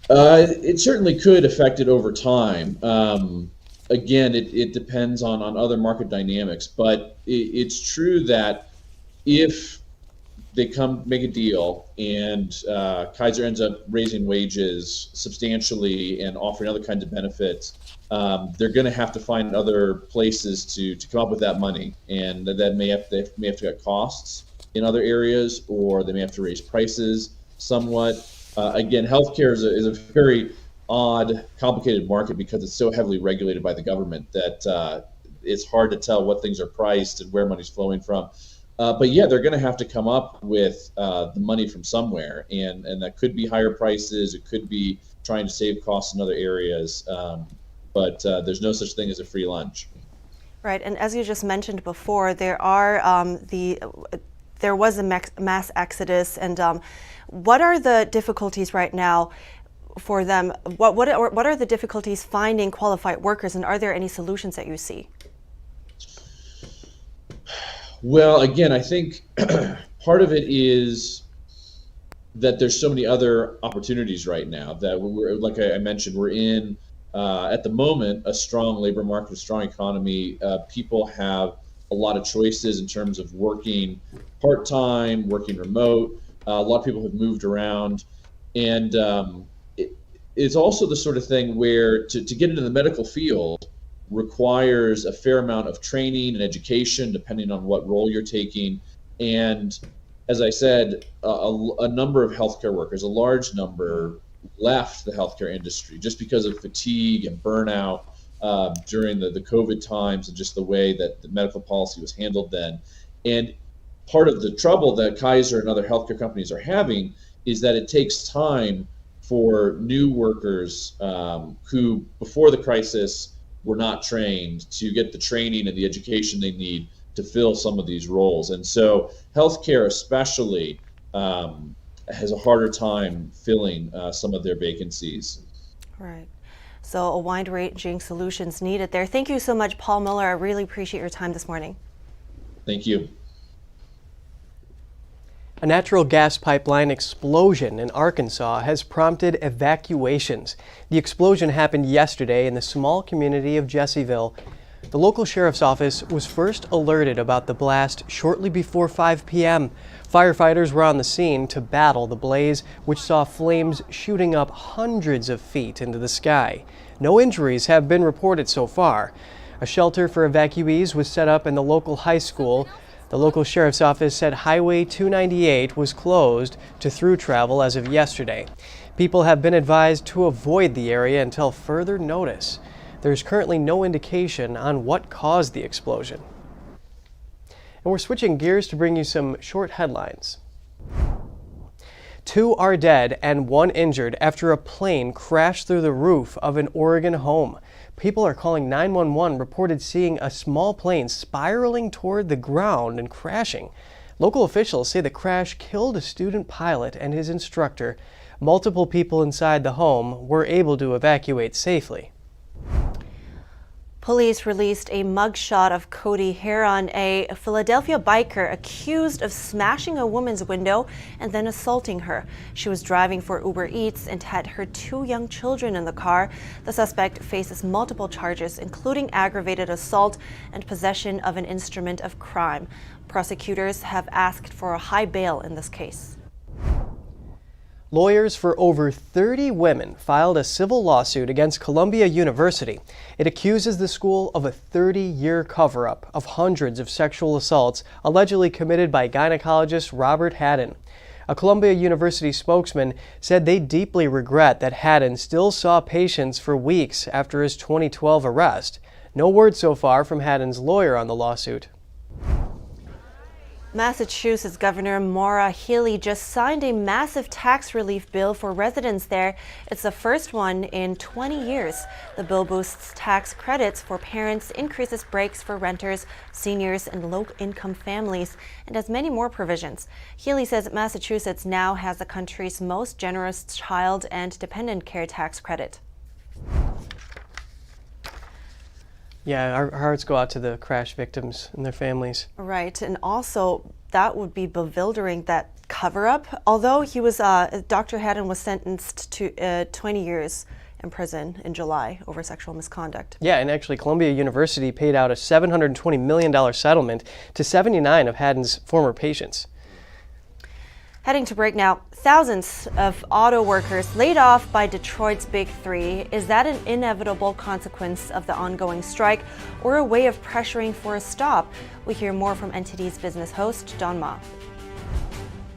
It certainly could affect it over time. Again, it depends on other market dynamics, but it's true that if they make a deal and Kaiser ends up raising wages substantially and offering other kinds of benefits, they're going to have to find other places to come up with that money, and that may have to cut costs in other areas, or they may have to raise prices somewhat. Again, healthcare is a very odd, complicated market because it's so heavily regulated by the government that it's hard to tell what things are priced and where money's flowing from. But yeah, they're going to have to come up with the money from somewhere, and that could be higher prices. It could be trying to save costs in other areas. But there's no such thing as a free lunch. Right, and as you just mentioned before, there was a mass exodus, and what are the difficulties right now for them? What are the difficulties finding qualified workers, and are there any solutions that you see? Well, again, I think part of it is that there's so many other opportunities right now that we're, like I mentioned, we're in at the moment a strong labor market, a strong economy. People have a lot of choices in terms of working part-time, working remote. A lot of people have moved around, and it's also the sort of thing where to get into the medical field requires a fair amount of training and education, depending on what role you're taking. And as I said, a number of healthcare workers, a large number, left the healthcare industry just because of fatigue and burnout during the COVID times, and just the way that the medical policy was handled then. And part of the trouble that Kaiser and other healthcare companies are having is that it takes time for new workers who, before the crisis, were not trained to get the training and the education they need to fill some of these roles. And so healthcare especially has a harder time filling some of their vacancies. Right. So a wide-ranging solutions needed there. Thank you so much, Paul Miller. I really appreciate your time this morning. Thank you. A natural gas pipeline explosion in Arkansas has prompted evacuations. The explosion happened yesterday in the small community of Jesseville. The local sheriff's office was first alerted about the blast shortly before 5 p.m. Firefighters were on the scene to battle the blaze, which saw flames shooting up hundreds of feet into the sky. No injuries have been reported so far. A shelter for evacuees was set up in the local high school. The local sheriff's office said Highway 298 was closed to through travel as of yesterday. People have been advised to avoid the area until further notice. There's currently no indication on what caused the explosion. And we're switching gears to bring you some short headlines. 2 are dead and 1 injured after a plane crashed through the roof of an Oregon home. People are calling 911, reported seeing a small plane spiraling toward the ground and crashing. Local officials say the crash killed a student pilot and his instructor. Multiple people inside the home were able to evacuate safely. Police released a mugshot of Cody Heron, a Philadelphia biker accused of smashing a woman's window and then assaulting her. She was driving for Uber Eats and had her 2 young children in the car. The suspect faces multiple charges, including aggravated assault and possession of an instrument of crime. Prosecutors have asked for a high bail in this case. Lawyers for over 30 women filed a civil lawsuit against Columbia University. It accuses the school of a 30-year cover-up of hundreds of sexual assaults allegedly committed by gynecologist Robert Haddon. A Columbia University spokesman said they deeply regret that Haddon still saw patients for weeks after his 2012 arrest. No word so far from Haddon's lawyer on the lawsuit. Massachusetts Governor Maura Healey just signed a massive tax relief bill for residents there. It's the first one in 20 years. The bill boosts tax credits for parents, increases breaks for renters, seniors, and low-income families, and has many more provisions. Healey says Massachusetts now has the country's most generous child and dependent care tax credit. Yeah, our hearts go out to the crash victims and their families. Right, and also that would be bewildering, that cover-up. Although he was, Dr. Haddon was sentenced to 20 years in prison in July over sexual misconduct. Yeah, and actually Columbia University paid out a $720 million settlement to 79 of Haddon's former patients. Heading to break now, thousands of auto workers laid off by Detroit's Big Three. Is that an inevitable consequence of the ongoing strike or a way of pressuring for a stop? We hear more from NTD's business host, Don Ma.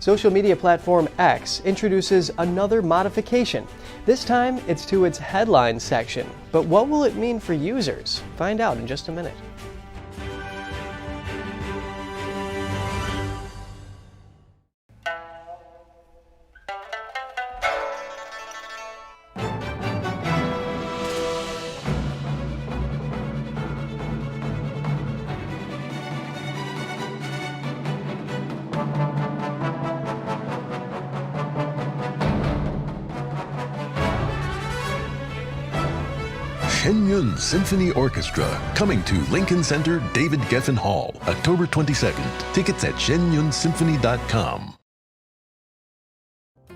Social media platform X introduces another modification. This time, it's to its headline section. But what will it mean for users? Find out in just a minute. Shen Yun Symphony Orchestra, coming to Lincoln Center, David Geffen Hall, October 22nd. Tickets at shenyunsymphony.com.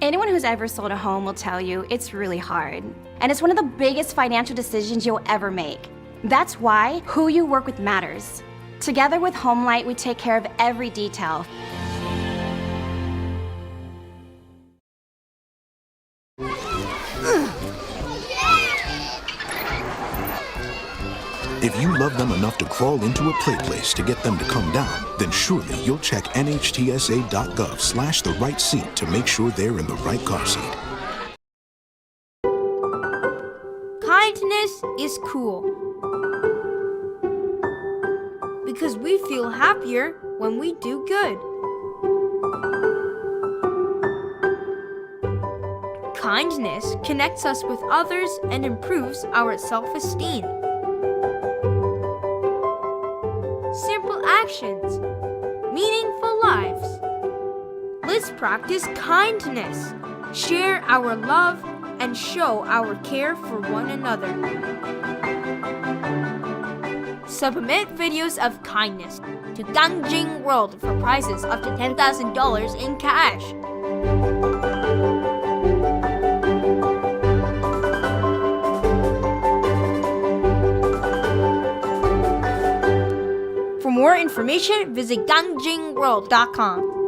Anyone who's ever sold a home will tell you it's really hard. And it's one of the biggest financial decisions you'll ever make. That's why who you work with matters. Together with HomeLight, we take care of every detail. If you love them enough to crawl into a play place to get them to come down, then surely you'll check nhtsa.gov/the right seat to make sure they're in the right car seat. Kindness is cool. Because we feel happier when we do good. Kindness connects us with others and improves our self-esteem. Simple actions, meaningful lives. Let's practice kindness, share our love, and show our care for one another. Submit videos of kindness to Gangjing World for prizes up to $10,000 in cash. For more information, visit gangjingworld.com.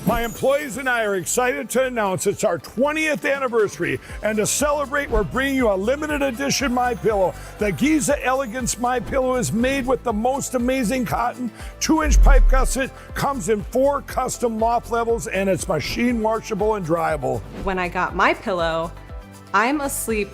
My employees and I are excited to announce it's our 20th anniversary, and to celebrate, we're bringing you a limited edition MyPillow. The Giza Elegance MyPillow is made with the most amazing cotton, 2-inch pipe gusset, comes in 4 custom loft levels, and it's machine washable and dryable. When I got MyPillow, I'm asleep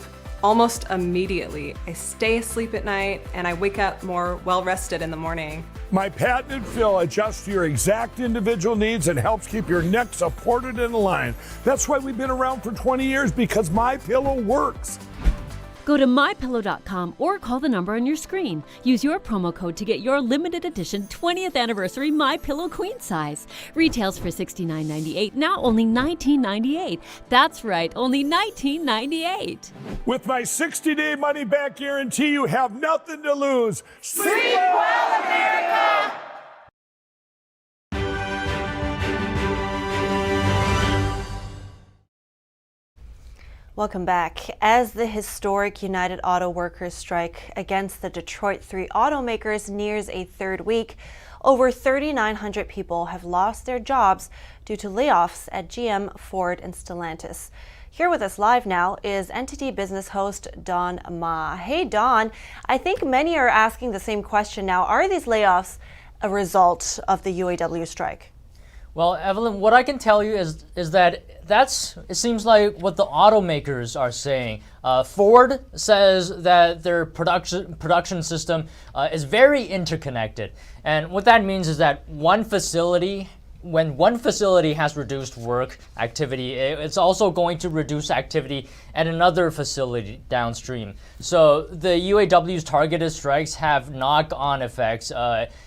almost immediately. I stay asleep at night, and I wake up more well-rested in the morning. My patented fill adjusts to your exact individual needs and helps keep your neck supported and aligned. That's why we've been around for 20 years, because MyPillow works. Go to mypillow.com or call the number on your screen. Use your promo code to get your limited edition 20th anniversary MyPillow queen size. Retails for $69.98, now only $19.98. That's right, only $19.98. With my 60-day money-back guarantee, you have nothing to lose. Sleep well, America! Welcome back. As the historic United Auto Workers strike against the Detroit 3 automakers nears a third week, over 3,900 people have lost their jobs due to layoffs at GM, Ford, and Stellantis. Here with us live now is NTD business host Don Ma. Hey Don, I think many are asking the same question now. Are these layoffs a result of the UAW strike? Well, Evelyn, what I can tell you is that it seems like what the automakers are saying. Ford says that their production system is very interconnected. And what that means is that when one facility has reduced work activity, it's also going to reduce activity at another facility downstream. So the UAW's targeted strikes have knock-on effects,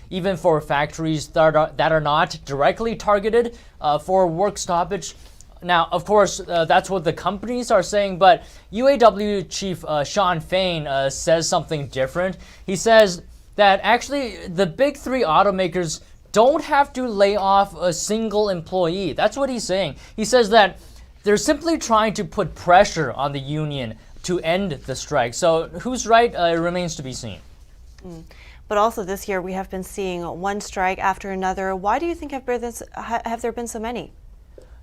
even for factories that are not directly targeted for work stoppage. Now, of course, that's what the companies are saying, but UAW chief Sean Fain says something different. He says that actually the big three automakers don't have to lay off a single employee. That's what he's saying. He says that they're simply trying to put pressure on the union to end the strike. So who's right remains to be seen. But also this year we have been seeing one strike after another. Why do you think have there been so many?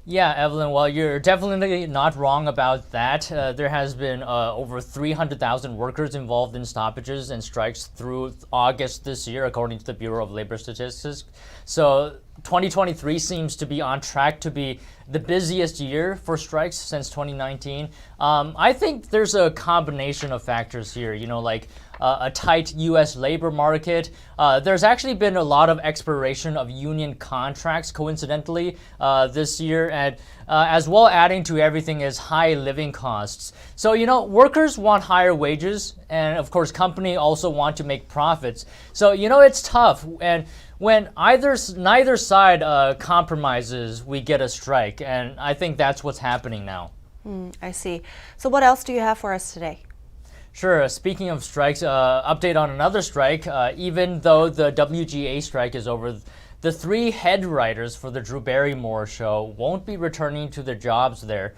Yeah, Evelyn, well, you're definitely not wrong about that. There has been over 300,000 workers involved in stoppages and strikes through August this year, according to the Bureau of Labor Statistics. So 2023 seems to be on track to be the busiest year for strikes since 2019. I think there's a combination of factors here, like a tight U.S. labor market. There's actually been a lot of expiration of union contracts, coincidentally, this year, and as well adding to everything is high living costs. So, workers want higher wages, and of course, companies also want to make profits. So, it's tough, and when neither side compromises, we get a strike, and I think that's what's happening now. I see. So what else do you have for us today? Sure. Speaking of strikes, update on another strike. Even though the WGA strike is over, the 3 head writers for the Drew Barrymore show won't be returning to their jobs there.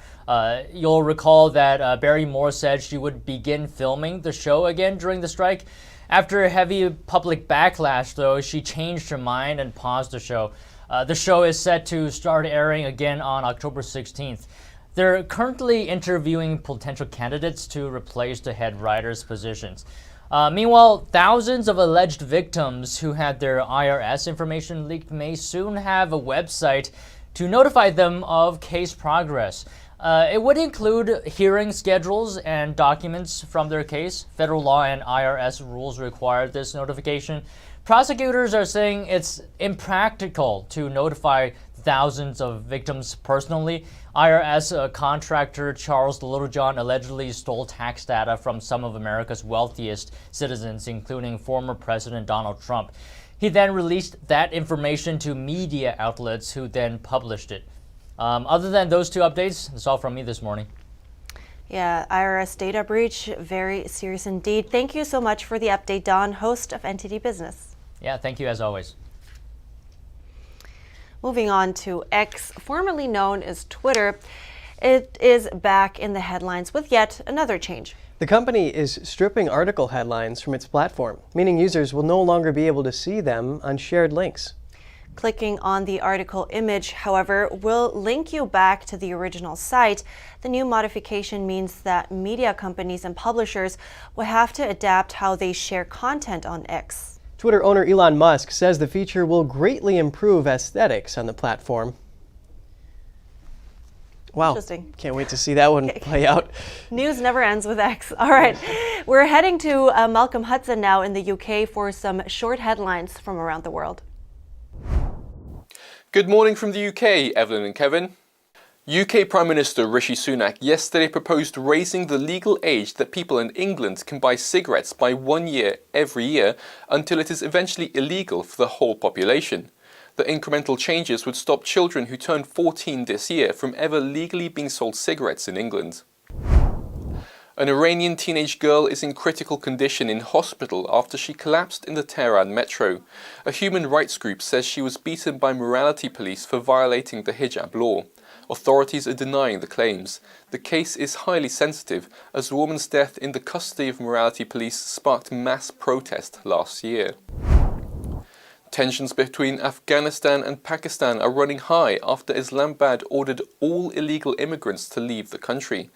You'll recall that Barrymore said she would begin filming the show again during the strike. After a heavy public backlash, though, she changed her mind and paused the show. The show is set to start airing again on October 16th. They're currently interviewing potential candidates to replace the head writers' positions. Meanwhile, thousands of alleged victims who had their IRS information leaked may soon have a website to notify them of case progress. It would include hearing schedules and documents from their case. Federal law and IRS rules require this notification. Prosecutors are saying it's impractical to notify thousands of victims personally. IRS contractor Charles Littlejohn allegedly stole tax data from some of America's wealthiest citizens, including former President Donald Trump. He then released that information to media outlets who then published it. Other than those 2 updates, that's all from me this morning. Yeah, IRS data breach, very serious indeed. Thank you so much for the update, Don, host of NTD Business. Yeah, thank you as always. Moving on to X, formerly known as Twitter, it is back in the headlines with yet another change. The company is stripping article headlines from its platform, meaning users will no longer be able to see them on shared links. Clicking on the article image, however, will link you back to the original site. The new modification means that media companies and publishers will have to adapt how they share content on X. Twitter owner Elon Musk says the feature will greatly improve aesthetics on the platform. Wow, Interesting. Can't wait to see that one play out. News never ends with X. All right, we're heading to Malcolm Hudson now in the UK for some short headlines from around the world. Good morning from the UK, Evelyn and Kevin. UK Prime Minister Rishi Sunak yesterday proposed raising the legal age that people in England can buy cigarettes by 1 year every year until it is eventually illegal for the whole population. The incremental changes would stop children who turn 14 this year from ever legally being sold cigarettes in England. An Iranian teenage girl is in critical condition in hospital after she collapsed in the Tehran metro. A human rights group says she was beaten by morality police for violating the hijab law. Authorities are denying the claims. The case is highly sensitive, as the woman's death in the custody of morality police sparked mass protest last year. Tensions between Afghanistan and Pakistan are running high after Islamabad ordered all illegal immigrants to leave the country.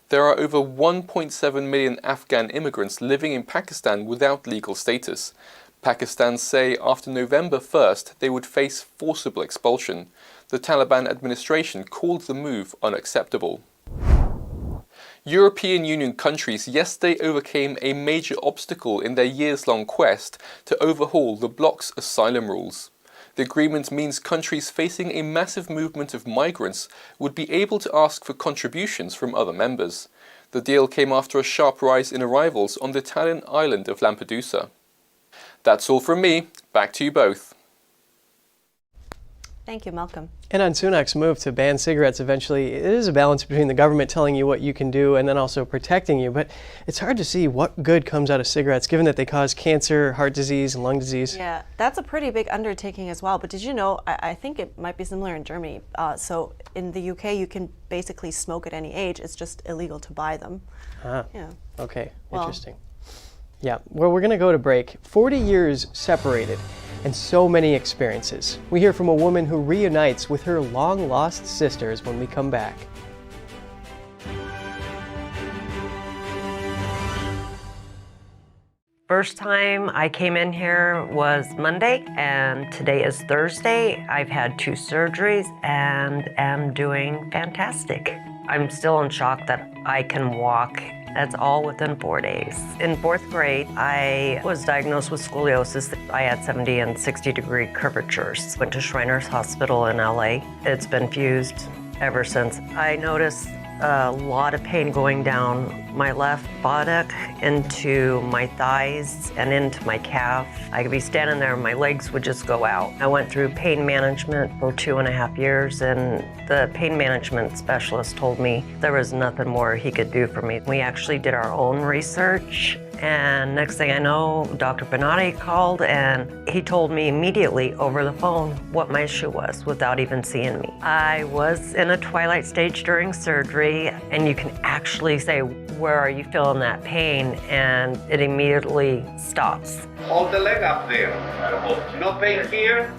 There are over 1.7 million Afghan immigrants living in Pakistan without legal status. Pakistan say after November 1st they would face forcible expulsion. The Taliban administration called the move unacceptable. European Union countries yesterday overcame a major obstacle in their years-long quest to overhaul the Bloc's asylum rules. The agreement means countries facing a massive movement of migrants would be able to ask for contributions from other members. The deal came after a sharp rise in arrivals on the Italian island of Lampedusa. That's all from me. Back to you both. Thank you, Malcolm. And on Sunak's move to ban cigarettes eventually, it is a balance between the government telling you what you can do and then also protecting you. But it's hard to see what good comes out of cigarettes, given that they cause cancer, heart disease, and lung disease. Yeah, that's a pretty big undertaking as well. But did you know, I think it might be similar in Germany. So in the UK, you can basically smoke at any age. It's just illegal to buy them. Ah, yeah. Okay, Well, interesting. Yeah, well, we're going to go to break. 40 years separated and so many experiences. We hear from a woman who reunites with her long-lost sisters when we come back. First time I came in here was Monday, and today is Thursday. I've had 2 surgeries and am doing fantastic. I'm still in shock that I can walk. That's all within 4 days. In 4th grade, I was diagnosed with scoliosis. I had 70 and 60-degree curvatures. Went to Shriners Hospital in LA. It's been fused ever since. I noticed a lot of pain going down my left buttock into my thighs and into my calf. I could be standing there and my legs would just go out. I went through pain management for 2.5 years, and the pain management specialist told me there was nothing more he could do for me. We actually did our own research, and next thing I know, Dr. Permanente called, and he told me immediately over the phone what my issue was without even seeing me. I was in a twilight stage during surgery, and you can actually say, where are you feeling that pain? And it immediately stops. Hold the leg up there. No pain here?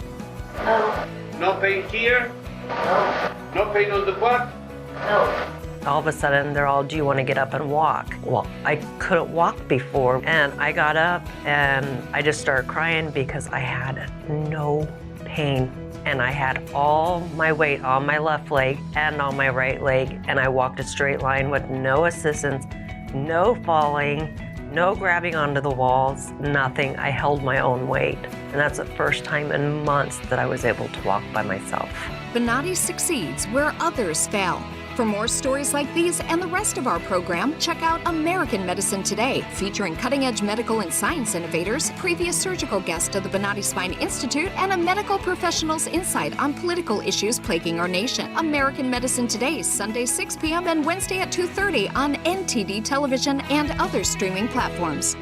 No. No pain here? No. No pain on the butt? No. All of a sudden, they're all, do you want to get up and walk? Well, I couldn't walk before, and I got up and I just started crying because I had no pain. And I had all my weight on my left leg and on my right leg, and I walked a straight line with no assistance, no falling, no grabbing onto the walls, nothing. I held my own weight. And that's the first time in months that I was able to walk by myself. Benatti succeeds where others fail. For more stories like these and the rest of our program, check out American Medicine Today, featuring cutting-edge medical and science innovators, previous surgical guest of the Benatti Spine Institute, and a medical professional's insight on political issues plaguing our nation. American Medicine Today, Sunday 6 p.m. and Wednesday at 2:30 on NTD Television and other streaming platforms.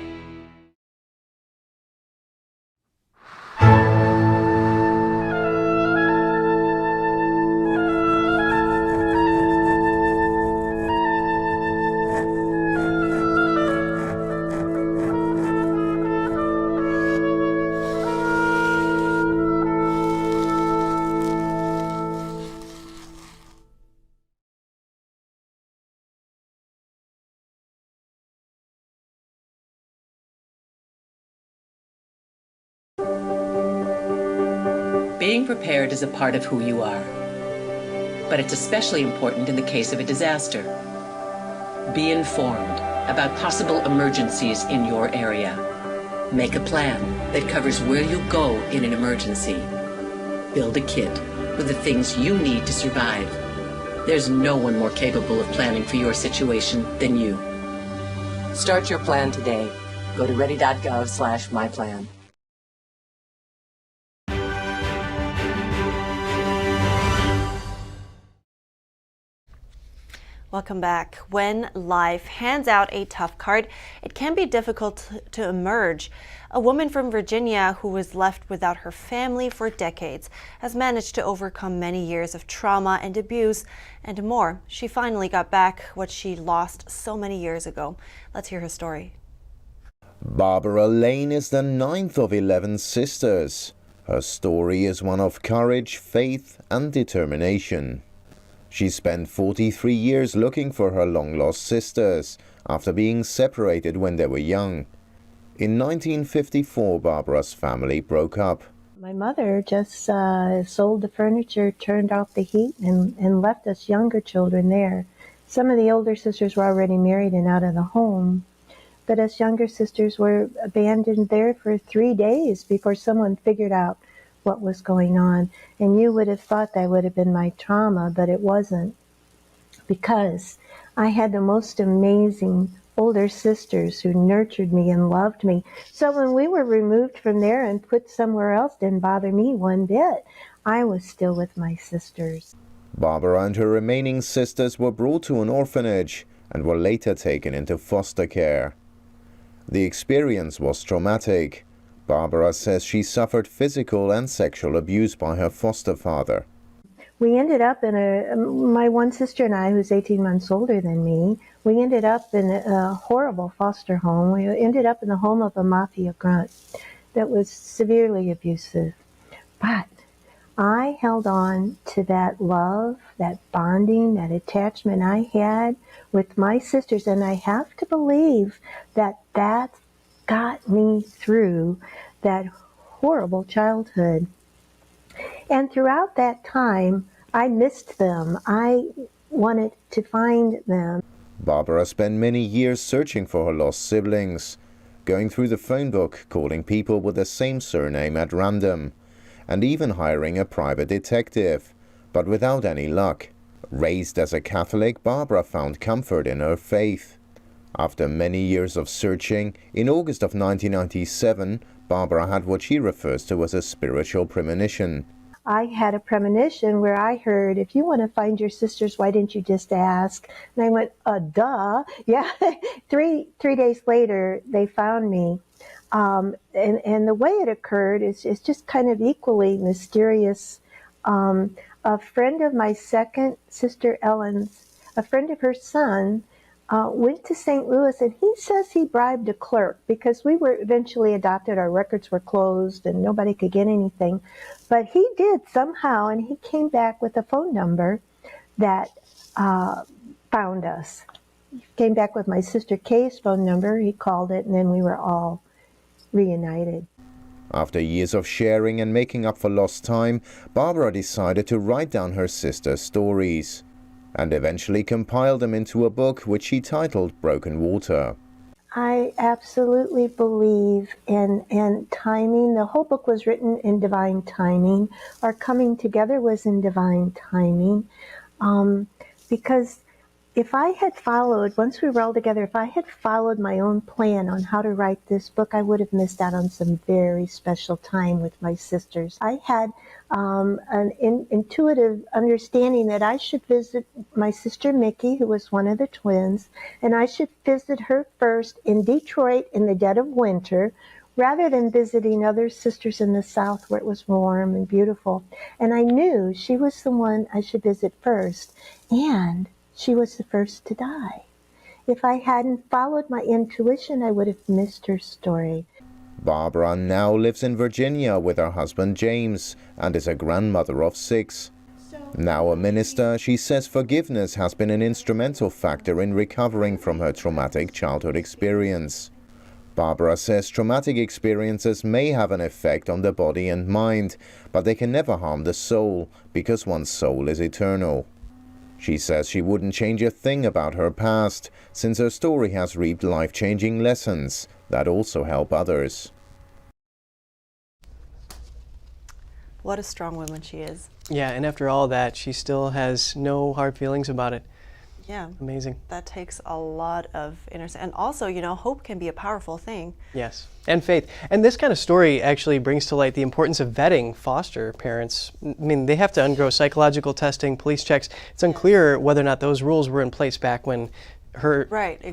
Being prepared is a part of who you are, but it's especially important in the case of a disaster. Be informed about possible emergencies in your area. Make a plan that covers where you'll go in an emergency. Build a kit with the things you need to survive. There's no one more capable of planning for your situation than you. Start your plan today. Go to ready.gov/myplan. Welcome back. When life hands out a tough card, it can be difficult to emerge. A woman from Virginia who was left without her family for decades has managed to overcome many years of trauma and abuse and more. She finally got back what she lost so many years ago. Let's hear her story. Barbara Lane is the 9th of 11 sisters. Her story is one of courage, faith, and determination. She spent 43 years looking for her long-lost sisters after being separated when they were young. In 1954, Barbara's family broke up. My mother just sold the furniture, turned off the heat, and left us younger children there. Some of the older sisters were already married and out of the home, but us younger sisters were abandoned there for 3 days before someone figured out what was going on. And you would have thought that would have been my trauma, but it wasn't, because I had the most amazing older sisters who nurtured me and loved me. So when we were removed from there and put somewhere else, didn't bother me one bit. I was still with my sisters. Barbara and her remaining sisters were brought to an orphanage and were later taken into foster care. The experience was traumatic. Barbara says she suffered physical and sexual abuse by her foster father. We ended up in my one sister and I, who's 18 months older than me, we ended up in a horrible foster home. We ended up in the home of a mafia grunt that was severely abusive. But I held on to that love, that bonding, that attachment I had with my sisters, and I have to believe that that got me through that horrible childhood. And throughout that time, I missed them. I wanted to find them. Barbara spent many years searching for her lost siblings, going through the phone book, calling people with the same surname at random, and even hiring a private detective, but without any luck. Raised as a Catholic, Barbara found comfort in her faith. After many years of searching, in August of 1997, Barbara had what she refers to as a spiritual premonition. I had a premonition where I heard, if you want to find your sisters, why didn't you just ask? And I went, duh. Yeah. Three days later, they found me. And the way it occurred is just kind of equally mysterious. A friend of my second sister, Ellen's, a friend of her son, went to St. Louis, and he says he bribed a clerk because we were eventually adopted. Our records were closed and nobody could get anything. But he did somehow, and he came back with a phone number that found us. He came back with my sister Kay's phone number. He called it, and then we were all reunited. After years of sharing and making up for lost time, Barbara decided to write down her sisters' stories, and eventually compiled them into a book which she titled Broken Water. I absolutely believe in timing. The whole book was written in divine timing. Our coming together was in divine timing. Because if I had followed, once we were all together, if I had followed my own plan on how to write this book, I would have missed out on some very special time with my sisters. I had an intuitive understanding that I should visit my sister Mickey, who was one of the twins, and I should visit her first in Detroit in the dead of winter, rather than visiting other sisters in the South where it was warm and beautiful. And I knew she was the one I should visit first, and she was the first to die. If I hadn't followed my intuition, I would have missed her story. Barbara now lives in Virginia with her husband James and is a grandmother of 6. Now a minister, she says forgiveness has been an instrumental factor in recovering from her traumatic childhood experience. Barbara says traumatic experiences may have an effect on the body and mind, but they can never harm the soul because one's soul is eternal. She says she wouldn't change a thing about her past, since her story has reaped life-changing lessons that also help others. What a strong woman she is. Yeah, and after all that, she still has no hard feelings about it. Yeah. Amazing. That takes a lot of inner, and also, you know, hope can be a powerful thing. Yes, and faith. And this kind of story actually brings to light the importance of vetting foster parents. I mean, they have to undergo psychological testing, police checks. It's unclear whether or not those rules were in place back when her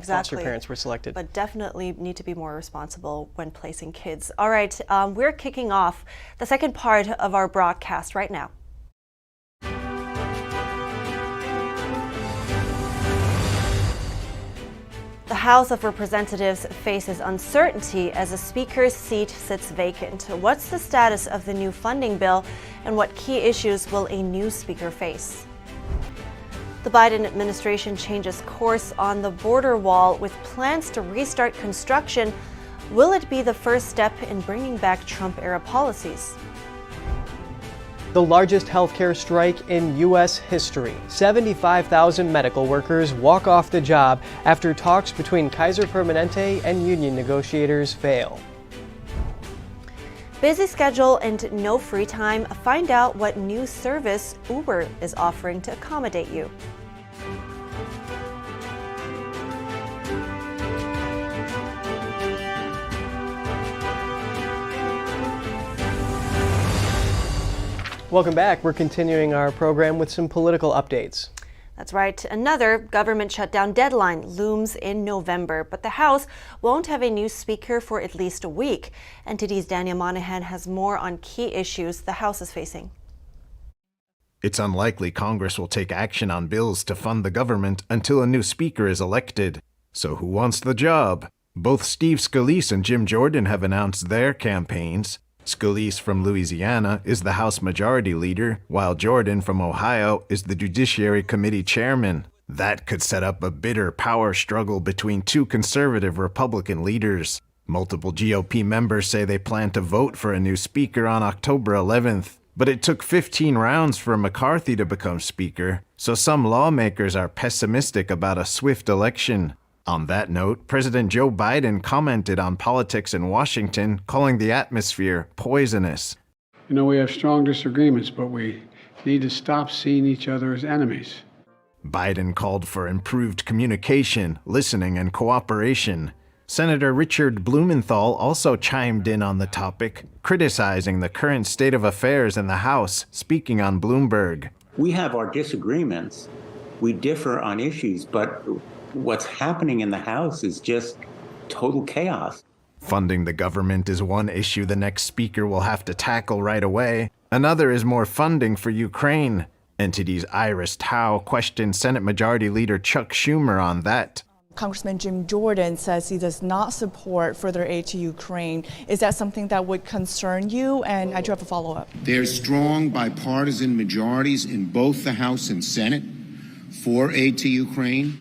foster parents were selected. But definitely need to be more responsible when placing kids. All right, we're kicking off the second part of our broadcast right now. The House of Representatives faces uncertainty as a speaker's seat sits vacant. What's the status of the new funding bill, and what key issues will a new speaker face? The Biden administration changes course on the border wall with plans to restart construction. Will it be the first step in bringing back Trump-era policies? the largest healthcare strike in U.S. history. 75,000 medical workers walk off the job after talks between Kaiser Permanente and union negotiators fail. Busy schedule and no free time? Find out what new service Uber is offering to accommodate you. Welcome back. We're continuing our program with some political updates. That's right. Another government shutdown deadline looms in November, but the House won't have a new speaker for at least a week. NTD's Daniel Monahan has more on key issues the House is facing. It's unlikely Congress will take action on bills to fund the government until a new speaker is elected. So who wants the job? Both Steve Scalise and Jim Jordan have announced their campaigns. Scalise from Louisiana is the House Majority Leader, while Jordan from Ohio is the Judiciary Committee Chairman. That could set up a bitter power struggle between two conservative Republican leaders. Multiple GOP members say they plan to vote for a new speaker on October 11th. But it took 15 rounds for McCarthy to become speaker, so some lawmakers are pessimistic about a swift election. On that note, President Joe Biden commented on politics in Washington, calling the atmosphere poisonous. You know, we have strong disagreements, but we need to stop seeing each other as enemies. Biden called for improved communication, listening, and cooperation. Senator Richard Blumenthal also chimed in on the topic, criticizing the current state of affairs in the House, speaking on Bloomberg. We have our disagreements. We differ on issues, but what's happening in the House is just total chaos. Funding the government is one issue the next speaker will have to tackle right away. Another is more funding for Ukraine. NTD's Iris Tao questioned Senate Majority Leader Chuck Schumer on that. Congressman Jim Jordan says he does not support further aid to Ukraine. Is that something that would concern you? And I do have a follow-up. There's strong bipartisan majorities in both the House and Senate for aid to Ukraine.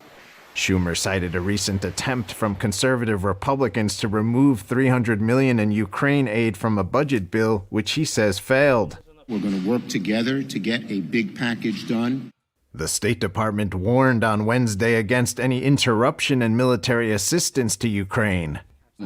Schumer cited a recent attempt from conservative Republicans to remove $300 million in Ukraine aid from a budget bill, which he says failed. We're going to work together to get a big package done. The State Department warned on Wednesday against any interruption in military assistance to Ukraine.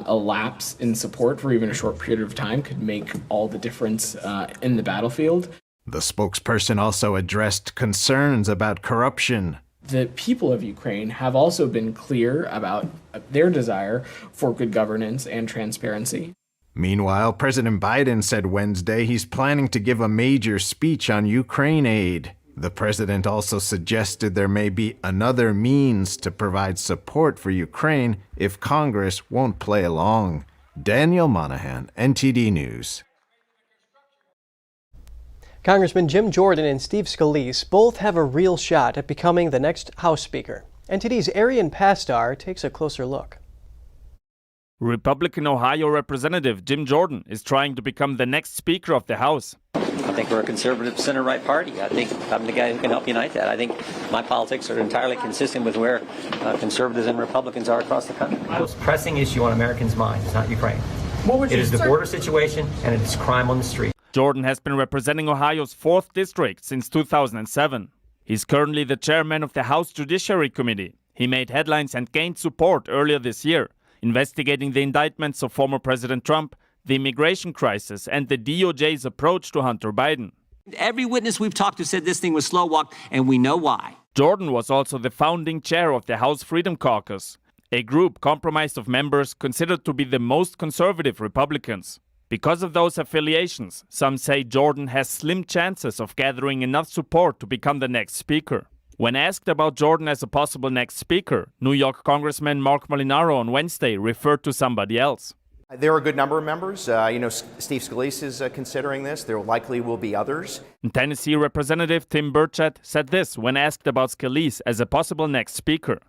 A lapse in support for even a short period of time could make all the difference in the battlefield. The spokesperson also addressed concerns about corruption. The people of Ukraine have also been clear about their desire for good governance and transparency. Meanwhile, President Biden said Wednesday he's planning to give a major speech on Ukraine aid. The president also suggested there may be another means to provide support for Ukraine if Congress won't play along. Daniel Monahan, NTD News. Congressman Jim Jordan and Steve Scalise both have a real shot at becoming the next House Speaker. NTD's Arian Pastar takes a closer look. Republican Ohio Representative Jim Jordan is trying to become the next Speaker of the House. I think we're a conservative center-right party. I think I'm the guy who can help unite that. I think my politics are entirely consistent with where conservatives and Republicans are across the country. The most pressing issue on Americans' minds is not Ukraine. It is the border situation and it is crime on the street. Jordan has been representing Ohio's 4th district since 2007. He's currently the chairman of the House Judiciary Committee. He made headlines and gained support earlier this year, investigating the indictments of former President Trump, the immigration crisis, and the DOJ's approach to Hunter Biden. Every witness we've talked to said this thing was slow walk, and we know why. Jordan was also the founding chair of the House Freedom Caucus, a group comprised of members considered to be the most conservative Republicans. Because of those affiliations, some say Jordan has slim chances of gathering enough support to become the next speaker. When asked about Jordan as a possible next speaker, New York Congressman Mark Molinaro on Wednesday referred to somebody else. There are a good number of members. Steve Scalise is considering this. There likely will be others. Tennessee Representative Tim Burchett said this when asked about Scalise as a possible next speaker.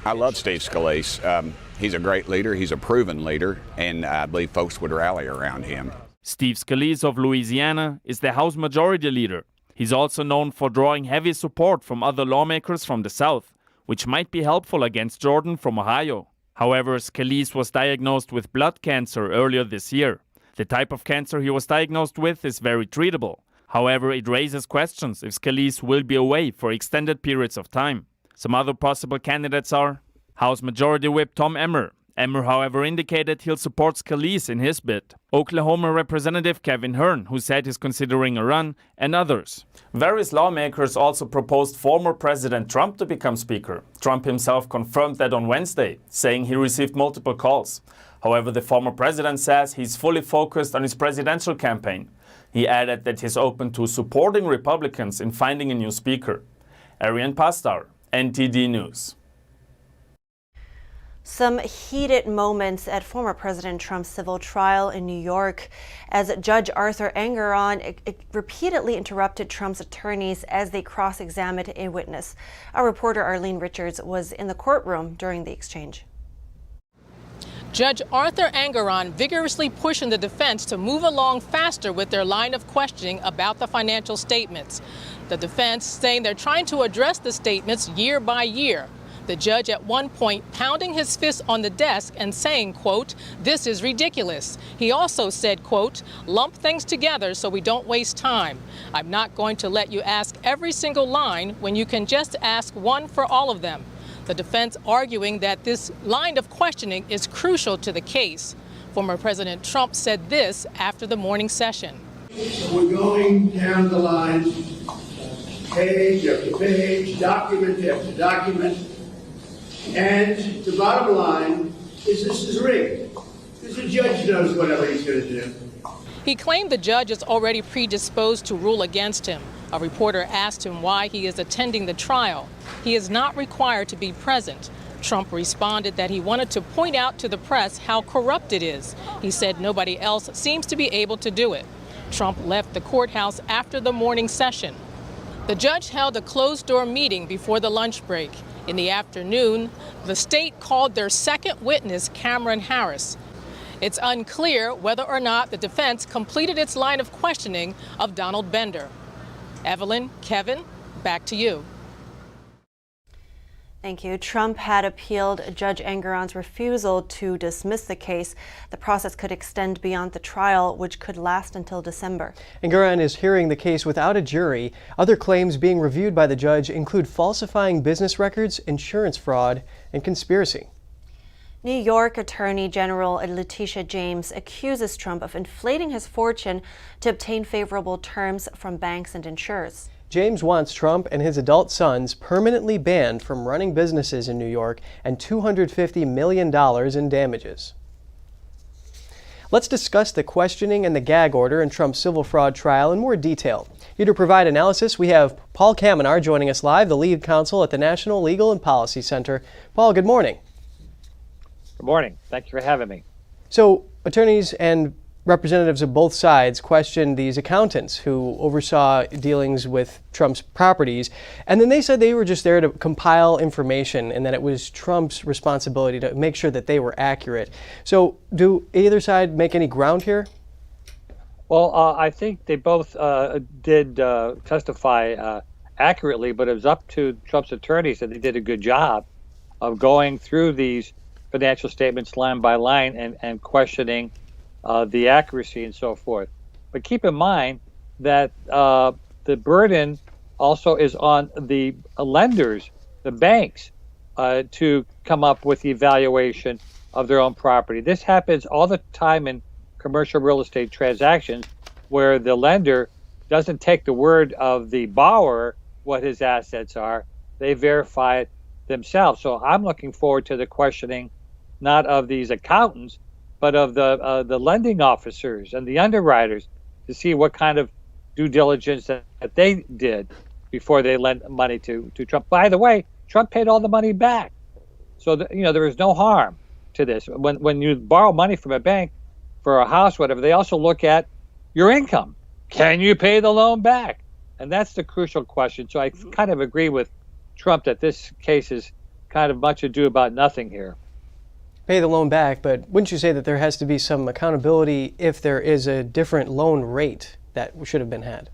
I love Steve Scalise. He's a great leader. He's a proven leader, and I believe folks would rally around him. Steve Scalise of Louisiana is the House Majority Leader. He's also known for drawing heavy support from other lawmakers from the South, which might be helpful against Jordan from Ohio. However, Scalise was diagnosed with blood cancer earlier this year. The type of cancer he was diagnosed with is very treatable, However, it raises questions if Scalise will be away for extended periods of time. Some other possible candidates are House Majority Whip Tom Emmer. Emmer, however, indicated he'll support Scalise in his bid. Oklahoma Representative Kevin Hern, who said he's considering a run, and others. Various lawmakers also proposed former President Trump to become Speaker. Trump himself confirmed that on Wednesday, saying he received multiple calls. However, the former president says he's fully focused on his presidential campaign. He added that he's open to supporting Republicans in finding a new Speaker. Arian Pastar, NTD News. Some heated moments at former President Trump's civil trial in New York as Judge Arthur Engoron repeatedly interrupted Trump's attorneys as they cross-examined a witness. Our reporter Arlene Richards was in the courtroom during the exchange. Judge Arthur Engoron vigorously pushing the defense to move along faster with their line of questioning about the financial statements. The defense saying they're trying to address the statements year by year. The judge at one point pounding his fist on the desk and saying, quote, "This is ridiculous." He also said, quote, "Lump things together so we don't waste time. I'm not going to let you ask every single line when you can just ask one for all of them." The defense arguing that this line of questioning is crucial to the case. Former President Trump said this after the morning session. We're going down the line, page after page, document after document. And the bottom line is this is rigged. Because the judge knows whatever he's going to do. He claimed the judge is already predisposed to rule against him. A reporter asked him why he is attending the trial. He is not required to be present. Trump responded that he wanted to point out to the press how corrupt it is. He said nobody else seems to be able to do it. Trump left the courthouse after the morning session. The judge held a closed-door meeting before the lunch break. In the afternoon, the state called their second witness, Cameron Harris. It's unclear whether or not the defense completed its line of questioning of Donald Bender. Evelyn, Kevin, back to you. Thank you. Trump had appealed Judge Engoron's refusal to dismiss the case. The process could extend beyond the trial, which could last until December. Engoron is hearing the case without a jury. Other claims being reviewed by the judge include falsifying business records, insurance fraud, and conspiracy. New York Attorney General Letitia James accuses Trump of inflating his fortune to obtain favorable terms from banks and insurers. James wants Trump and his adult sons permanently banned from running businesses in New York and $250 million in damages. Let's discuss the questioning and the gag order in Trump's civil fraud trial in more detail. Here to provide analysis, we have Paul Kamenar joining us live, the lead counsel at the National Legal and Policy Center. Paul, good morning. Good morning. Thank you for having me. So, attorneys and representatives of both sides questioned these accountants who oversaw dealings with Trump's properties, and then they said they were just there to compile information and that it was Trump's responsibility to make sure that they were accurate. So do either side make any ground here? Well, I think they both did testify accurately, but it was up to Trump's attorneys that they did a good job of going through these financial statements line by line and questioning the accuracy and so forth. But keep in mind that the burden also is on the lenders, the banks, to come up with the evaluation of their own property. This happens all the time in commercial real estate transactions where the lender doesn't take the word of the borrower what his assets are. They verify it themselves. So I'm looking forward to the questioning not of these accountants, but of the lending officers and the underwriters to see what kind of due diligence that they did before they lent money to Trump. By the way, Trump paid all the money back. So, there is no harm to this. When you borrow money from a bank for a house, whatever, they also look at your income. Can you pay the loan back? And that's the crucial question. So I kind of agree with Trump that this case is kind of much ado about nothing here. Pay the loan back, but wouldn't you say that there has to be some accountability if there is a different loan rate that should have been had?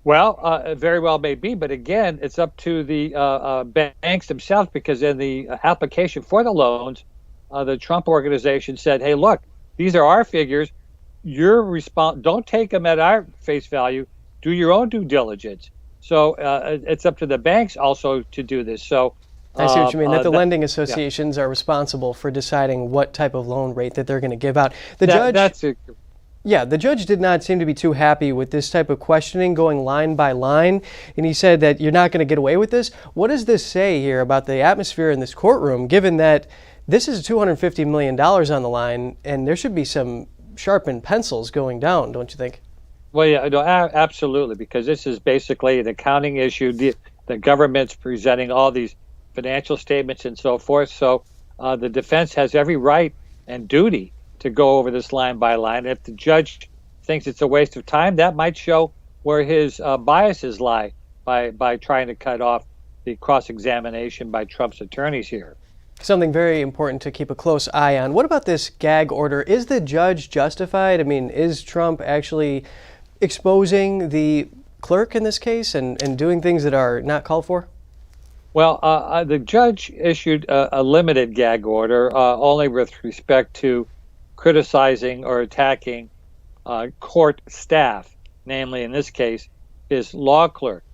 Well, it very well may be, but again, it's up to the banks themselves, because in the application for the loans, the Trump organization said, hey, look, these are our figures. don't take them at our face value. Do your own due diligence. So it's up to the banks also to do this. So I see what you mean, that the lending associations are responsible for deciding what type of loan rate that they're going to give out. The judge did not seem to be too happy with this type of questioning going line by line, and he said that you're not going to get away with this. What does this say here about the atmosphere in this courtroom, given that this is $250 million on the line, and there should be some sharpened pencils going down, don't you think? Well, yeah, no, absolutely, because this is basically an accounting issue. The government's presenting all these financial statements and so forth. So the defense has every right and duty to go over this line by line. If the judge thinks it's a waste of time, that might show where his biases lie by trying to cut off the cross-examination by Trump's attorneys here. Something very important to keep a close eye on. What about this gag order? Is the judge justified? I mean, is Trump actually exposing the clerk in this case and doing things that are not called for? Well, the judge issued a limited gag order only with respect to criticizing or attacking court staff, namely in this case, his law clerk.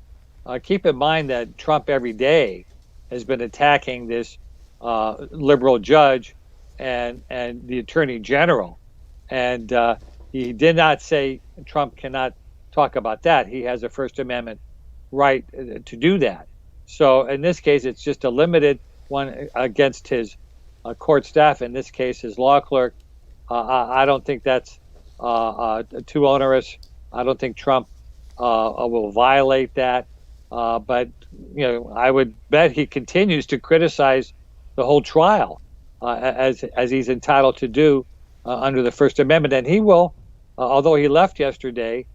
Keep in mind that Trump every day has been attacking this liberal judge and the attorney general. And he did not say Trump cannot talk about that. He has a First Amendment right to do that. So in this case, it's just a limited one against his court staff, in this case, his law clerk. I don't think that's too onerous. I don't think Trump will violate that. But, you know, I would bet he continues to criticize the whole trial as he's entitled to do under the First Amendment. And he will, although he left yesterday,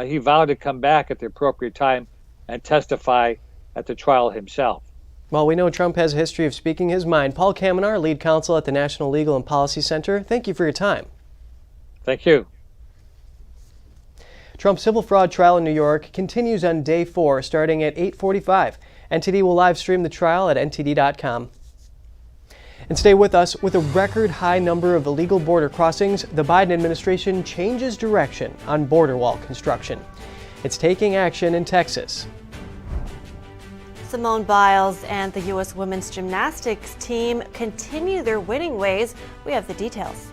he vowed to come back at the appropriate time and testify at the trial himself. Well, we know Trump has a history of speaking his mind. Paul Kamenar, lead counsel at the National Legal and Policy Center, thank you for your time. Thank you. Trump's civil fraud trial in New York continues on day 4, starting at 8:45. NTD will live stream the trial at ntd.com. And stay with us. With a record high number of illegal border crossings, the Biden administration changes direction on border wall construction. It's taking action in Texas. Simone Biles and the U.S. women's gymnastics team continue their winning ways. We have the details.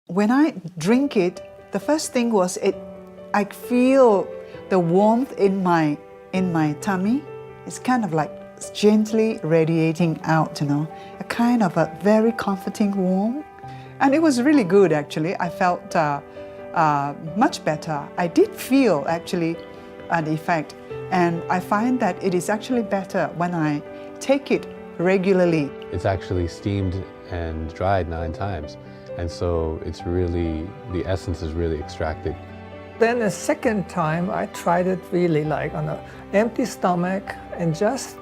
When I drink it, the first thing was I feel the warmth in my tummy. It's kind of like gently radiating out, you know, a kind of a very comforting warmth. And it was really good, actually. I felt much better. I did feel actually an effect, and I find that it is actually better when I take it regularly. It's actually steamed and dried 9 times, and so it's really, the essence is really extracted. Then the second time I tried it really like on an empty stomach and just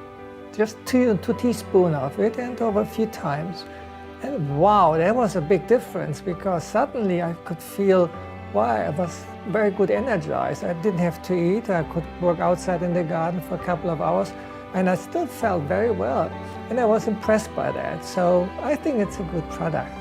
2 teaspoons of it, and over a few times. And wow, that was a big difference, because suddenly I could feel, wow, I was very good energized. I didn't have to eat. I could work outside in the garden for a couple of hours, and I still felt very well. And I was impressed by that. So I think it's a good product.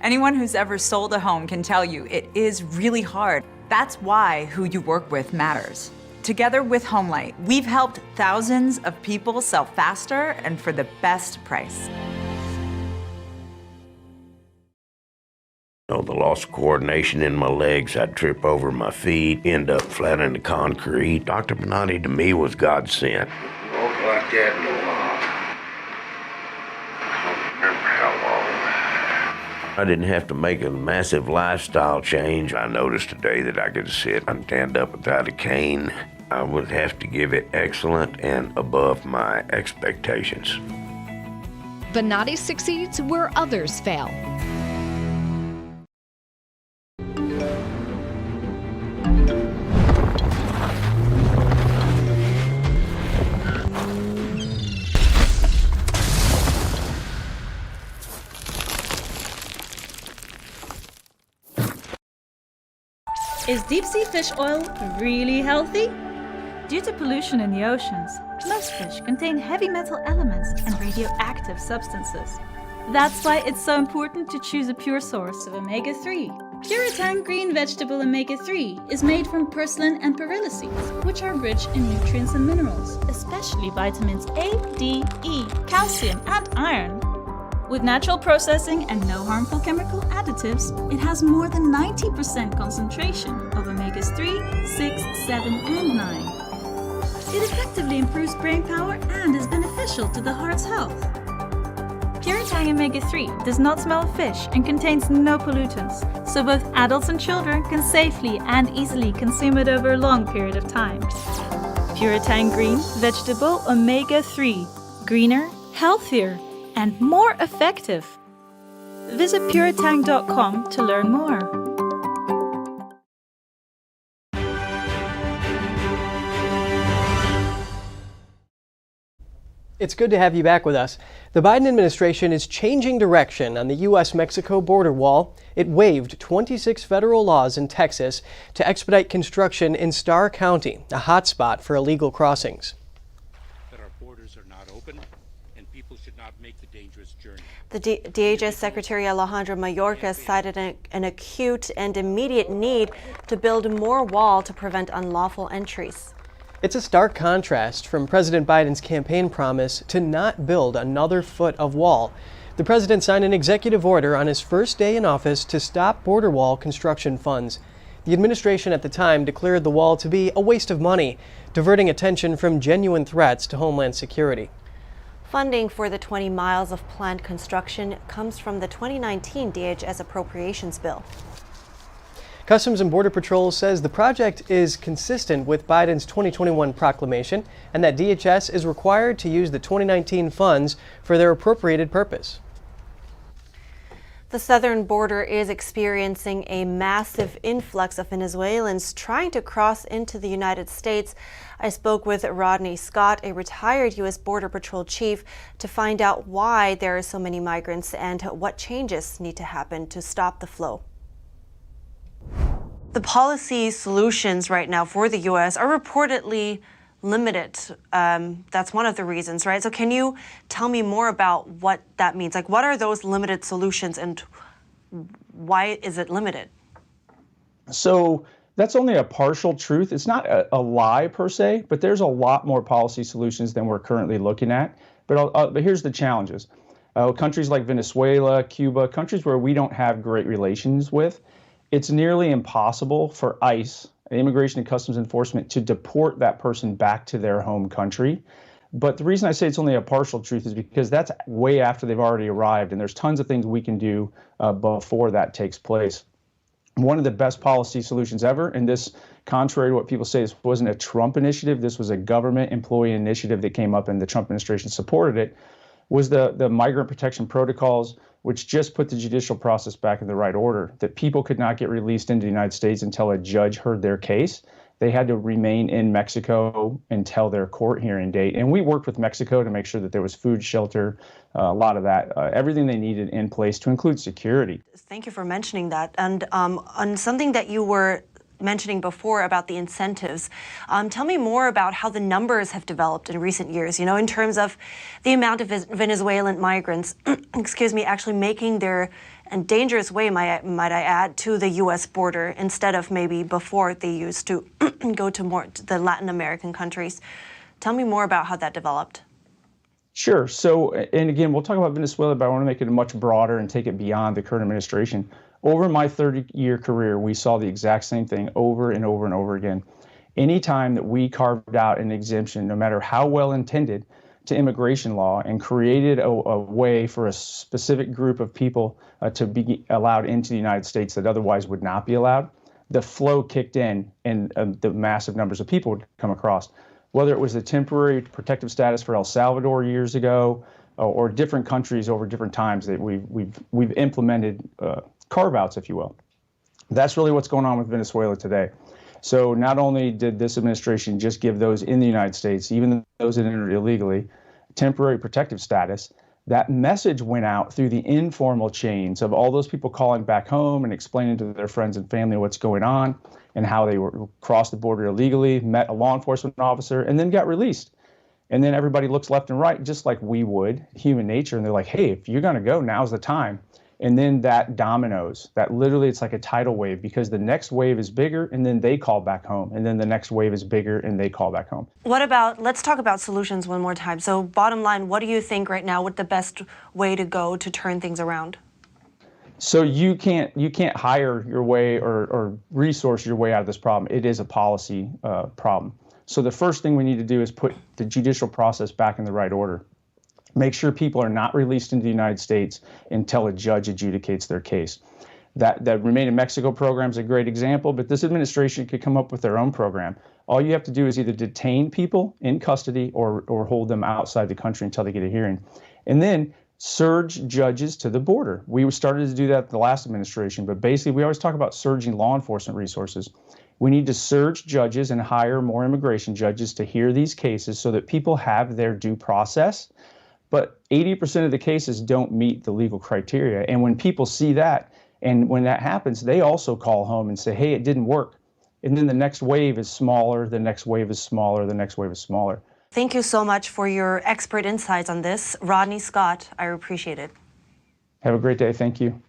Anyone who's ever sold a home can tell you it is really hard. That's why who you work with matters. Together with HomeLight, we've helped thousands of people sell faster and for the best price. The loss of coordination in my legs, I'd trip over my feet, end up flat in the concrete. Dr. Permanente to me was God sent. Walk like that no more. I don't remember how long. I didn't have to make a massive lifestyle change. I noticed today that I could sit and stand up without a cane. I would have to give it excellent and above my expectations. Permanente succeeds where others fail. Is deep sea fish oil really healthy? Due to pollution in the oceans, most fish contain heavy metal elements and radioactive substances. That's why it's so important to choose a pure source of omega-3. Puritang green vegetable omega-3 is made from purslane and perilla seeds, which are rich in nutrients and minerals, especially vitamins A, D, E, calcium, and iron. With natural processing and no harmful chemical additives, it has more than 90% concentration of omegas 3, 6, 7, and 9. It effectively improves brain power and is beneficial to the heart's health. Puritang omega-3 does not smell of fish and contains no pollutants, so both adults and children can safely and easily consume it over a long period of time. Puritang green vegetable omega-3. Greener, healthier, and more effective. Visit puritang.com to learn more. It's good to have you back with us. The Biden administration is changing direction on the U.S.-Mexico border wall. It waived 26 federal laws in Texas to expedite construction in Starr County, a hotspot for illegal crossings. That our borders are not open and people should not make the dangerous journey. The DHS Secretary Alejandro Mayorkas cited an acute and immediate need to build more wall to prevent unlawful entries. It's a stark contrast from President Biden's campaign promise to not build another foot of wall. The president signed an executive order on his first day in office to stop border wall construction funds. The administration at the time declared the wall to be a waste of money, diverting attention from genuine threats to Homeland Security. Funding for the 20 miles of planned construction comes from the 2019 DHS appropriations bill. Customs and Border Patrol says the project is consistent with Biden's 2021 proclamation and that DHS is required to use the 2019 funds for their appropriated purpose. The southern border is experiencing a massive influx of Venezuelans trying to cross into the United States. I spoke with Rodney Scott, a retired U.S. Border Patrol chief, to find out why there are so many migrants and what changes need to happen to stop the flow. The policy solutions right now for the U.S. are reportedly limited. That's one of the reasons, right? So can you tell me more about what that means? Like, what are those limited solutions and why is it limited? So that's only a partial truth. It's not a lie per se, but there's a lot more policy solutions than we're currently looking at. But here's the challenges. Countries like Venezuela, Cuba, countries where we don't have great relations with, it's nearly impossible for ICE, Immigration and Customs Enforcement, to deport that person back to their home country. But the reason I say it's only a partial truth is because that's way after they've already arrived, and there's tons of things we can do before that takes place. One of the best policy solutions ever, and this, contrary to what people say, this wasn't a Trump initiative, this was a government employee initiative that came up and the Trump administration supported it, was the migrant protection protocols, which just put the judicial process back in the right order, that people could not get released into the United States until a judge heard their case. They had to remain in Mexico until their court hearing date. And we worked with Mexico to make sure that there was food, shelter, a lot of that, everything they needed in place to include security. Thank you for mentioning that. And on something that you were mentioning before about the incentives, tell me more about how the numbers have developed in recent years, you know, in terms of the amount of Venezuelan migrants, excuse me, actually making their dangerous way, might I add, to the U.S. border instead of maybe before they used to go to more to the Latin American countries. Tell me more about how that developed. Sure. So, and again, we'll talk about Venezuela, but I want to make it much broader and take it beyond the current administration. Over my 30-year career, we saw the exact same thing over and over and over again. Anytime that we carved out an exemption, no matter how well intended, to immigration law and created a way for a specific group of people to be allowed into the United States that otherwise would not be allowed, the flow kicked in and the massive numbers of people would come across. Whether it was the temporary protective status for El Salvador years ago, or different countries over different times that we've implemented carve-outs, if you will. That's really what's going on with Venezuela today. So not only did this administration just give those in the United States, even those that entered illegally, temporary protective status, that message went out through the informal chains of all those people calling back home and explaining to their friends and family what's going on and how they were crossed the border illegally, met a law enforcement officer, and then got released. And then everybody looks left and right, just like we would, human nature, and they're like, hey, if you're going to go, now's the time. And then that dominoes, that literally it's like a tidal wave, because the next wave is bigger and then they call back home. And then the next wave is bigger and they call back home. Let's talk about solutions one more time. So bottom line, what do you think right now would the best way to go to turn things around? So you can't hire your way or resource your way out of this problem. It is a policy problem. So the first thing we need to do is put the judicial process back in the right order. Make sure people are not released into the United States until a judge adjudicates their case. That Remain in Mexico program is a great example, but this administration could come up with their own program. All you have to do is either detain people in custody or hold them outside the country until they get a hearing. And then surge judges to the border. We started to do that the last administration, but basically we always talk about surging law enforcement resources. We need to surge judges and hire more immigration judges to hear these cases so that people have their due process. But 80% of the cases don't meet the legal criteria. And when people see that, and when that happens, they also call home and say, hey, it didn't work. And then the next wave is smaller, the next wave is smaller, the next wave is smaller. Thank you so much for your expert insights on this. Rodney Scott, I appreciate it. Have a great day. Thank you.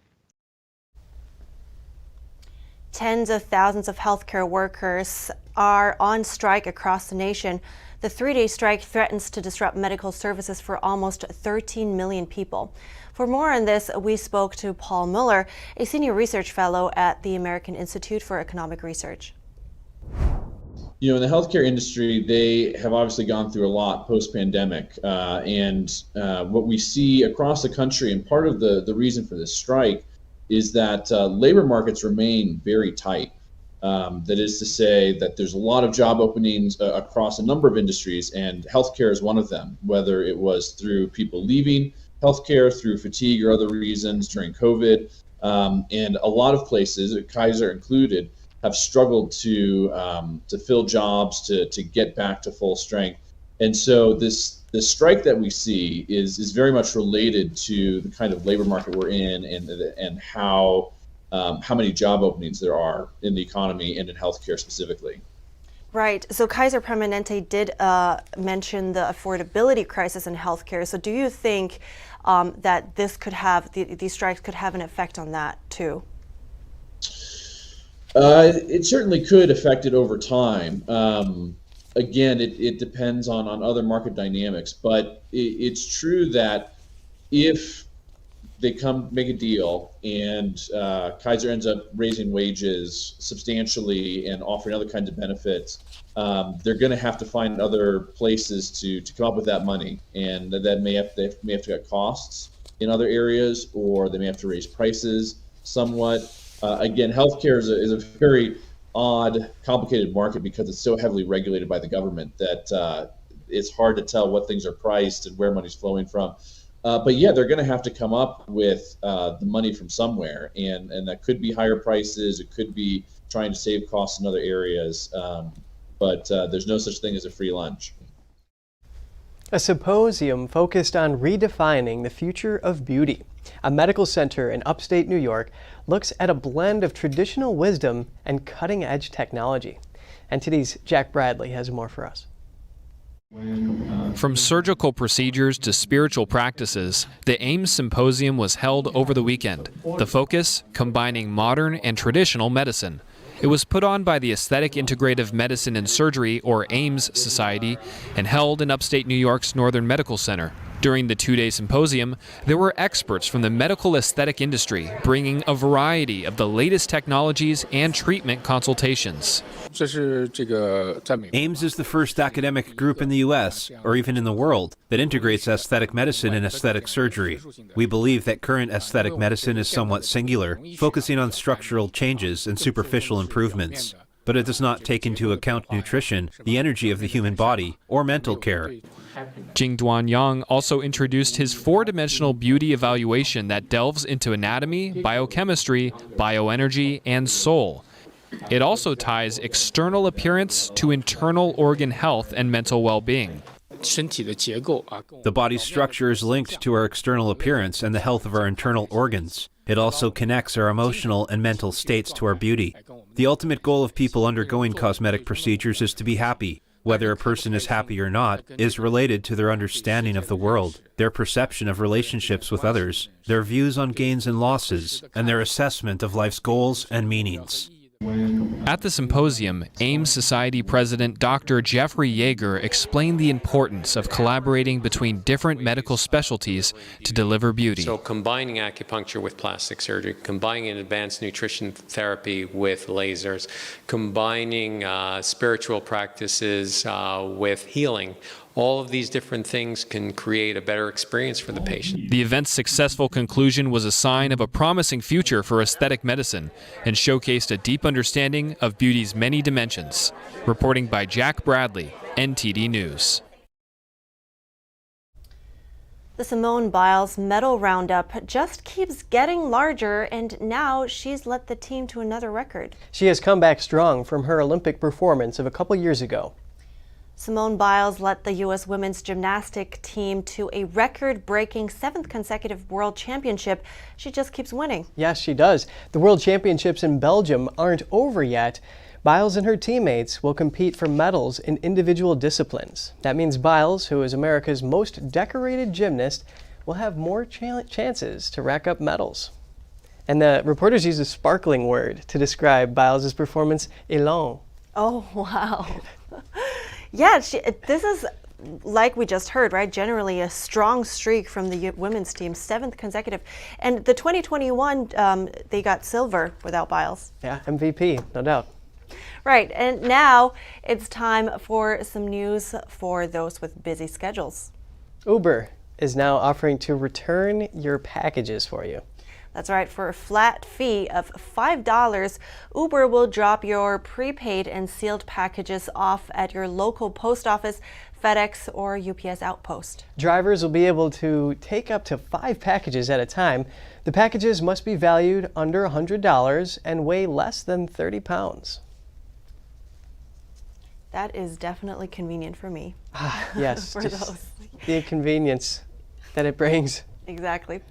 Tens of thousands of healthcare workers are on strike across the nation. The 3-day strike threatens to disrupt medical services for almost 13 million people. For more on this, we spoke to Paul Muller, a senior research fellow at the American Institute for Economic Research. You know, in the healthcare industry, they have obviously gone through a lot post-pandemic. What we see across the country, and part of the reason for this strike, is that labor markets remain very tight. That is to say that there's a lot of job openings across a number of industries, and healthcare is one of them, whether it was through people leaving healthcare, through fatigue or other reasons during COVID. And a lot of places, Kaiser included, have struggled to fill jobs, to get back to full strength. And so the strike that we see is very much related to the kind of labor market we're in and how many job openings there are in the economy and in healthcare specifically. Right. So Kaiser Permanente did mention the affordability crisis in healthcare. So do you think that this could have these strikes could have an effect on that too? It certainly could affect it over time. Again, it depends on other market dynamics, but it's true that if they make a deal and Kaiser ends up raising wages substantially and offering other kinds of benefits, they're going to have to find other places to come up with that money, and that may have to cut costs in other areas, or they may have to raise prices somewhat. Again, healthcare is a very odd, complicated market because it's so heavily regulated by the government that it's hard to tell what things are priced and where money's flowing from. But yeah, they're going to have to come up with the money from somewhere, and that could be higher prices. It could be trying to save costs in other areas, but there's no such thing as a free lunch. A symposium focused on redefining the future of beauty. A medical center in upstate New York looks at a blend of traditional wisdom and cutting-edge technology. NTD's Jack Bradley has more for us. From surgical procedures to spiritual practices, the AIMS Symposium was held over the weekend. The focus, combining modern and traditional medicine. It was put on by the Aesthetic Integrative Medicine and Surgery, or AIMS Society, and held in upstate New York's Northern Medical Center. During the two-day symposium, there were experts from the medical aesthetic industry bringing a variety of the latest technologies and treatment consultations. AIMS is the first academic group in the U.S., or even in the world, that integrates aesthetic medicine and aesthetic surgery. We believe that current aesthetic medicine is somewhat singular, focusing on structural changes and superficial improvements. But it does not take into account nutrition, the energy of the human body, or mental care. Jingduan Yang also introduced his four-dimensional beauty evaluation that delves into anatomy, biochemistry, bioenergy, and soul. It also ties external appearance to internal organ health and mental well-being. The body's structure is linked to our external appearance and the health of our internal organs. It also connects our emotional and mental states to our beauty. The ultimate goal of people undergoing cosmetic procedures is to be happy. Whether a person is happy or not is related to their understanding of the world, their perception of relationships with others, their views on gains and losses, and their assessment of life's goals and meanings. At the symposium, AIM Society President Dr. Jeffrey Yeager explained the importance of collaborating between different medical specialties to deliver beauty. So combining acupuncture with plastic surgery, combining advanced nutrition therapy with lasers, combining spiritual practices with healing, all of these different things can create a better experience for the patient. The event's successful conclusion was a sign of a promising future for aesthetic medicine and showcased a deep understanding of beauty's many dimensions. Reporting by Jack Bradley, NTD News. The Simone Biles medal roundup just keeps getting larger, and now she's led the team to another record. She has come back strong from her Olympic performance of a couple years ago. Simone Biles led the U.S. women's gymnastics team to a record-breaking 7th consecutive world championship. She just keeps winning. Yes, she does. The World Championships in Belgium aren't over yet. Biles and her teammates will compete for medals in individual disciplines. That means Biles, who is America's most decorated gymnast, will have more chances to rack up medals. And the reporters use a sparkling word to describe Biles' performance, élan. Oh, wow. Yeah, this is, like we just heard, right? Generally a strong streak from the women's team, 7th consecutive. And the 2021, they got silver without Biles. Yeah, MVP, no doubt. Right, and now it's time for some news for those with busy schedules. Uber is now offering to return your packages for you. That's right, for a flat fee of $5, Uber will drop your prepaid and sealed packages off at your local post office, FedEx, or UPS outpost. Drivers will be able to take up to 5 packages at a time. The packages must be valued under $100 and weigh less than 30 pounds. That is definitely convenient for me. Yes, for those. The inconvenience that it brings. Exactly.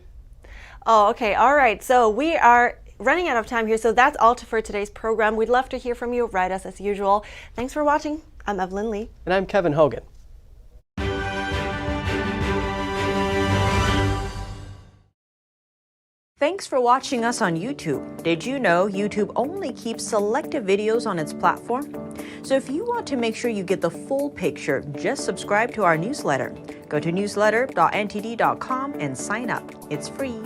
Oh, okay. All right. So we are running out of time here. So that's all for today's program. We'd love to hear from you. Write us as usual. Thanks for watching. I'm Evelyn Lee. And I'm Kevin Hogan. Thanks for watching us on YouTube. Did you know YouTube only keeps selective videos on its platform? So if you want to make sure you get the full picture, just subscribe to our newsletter. Go to newsletter.ntd.com and sign up. It's free.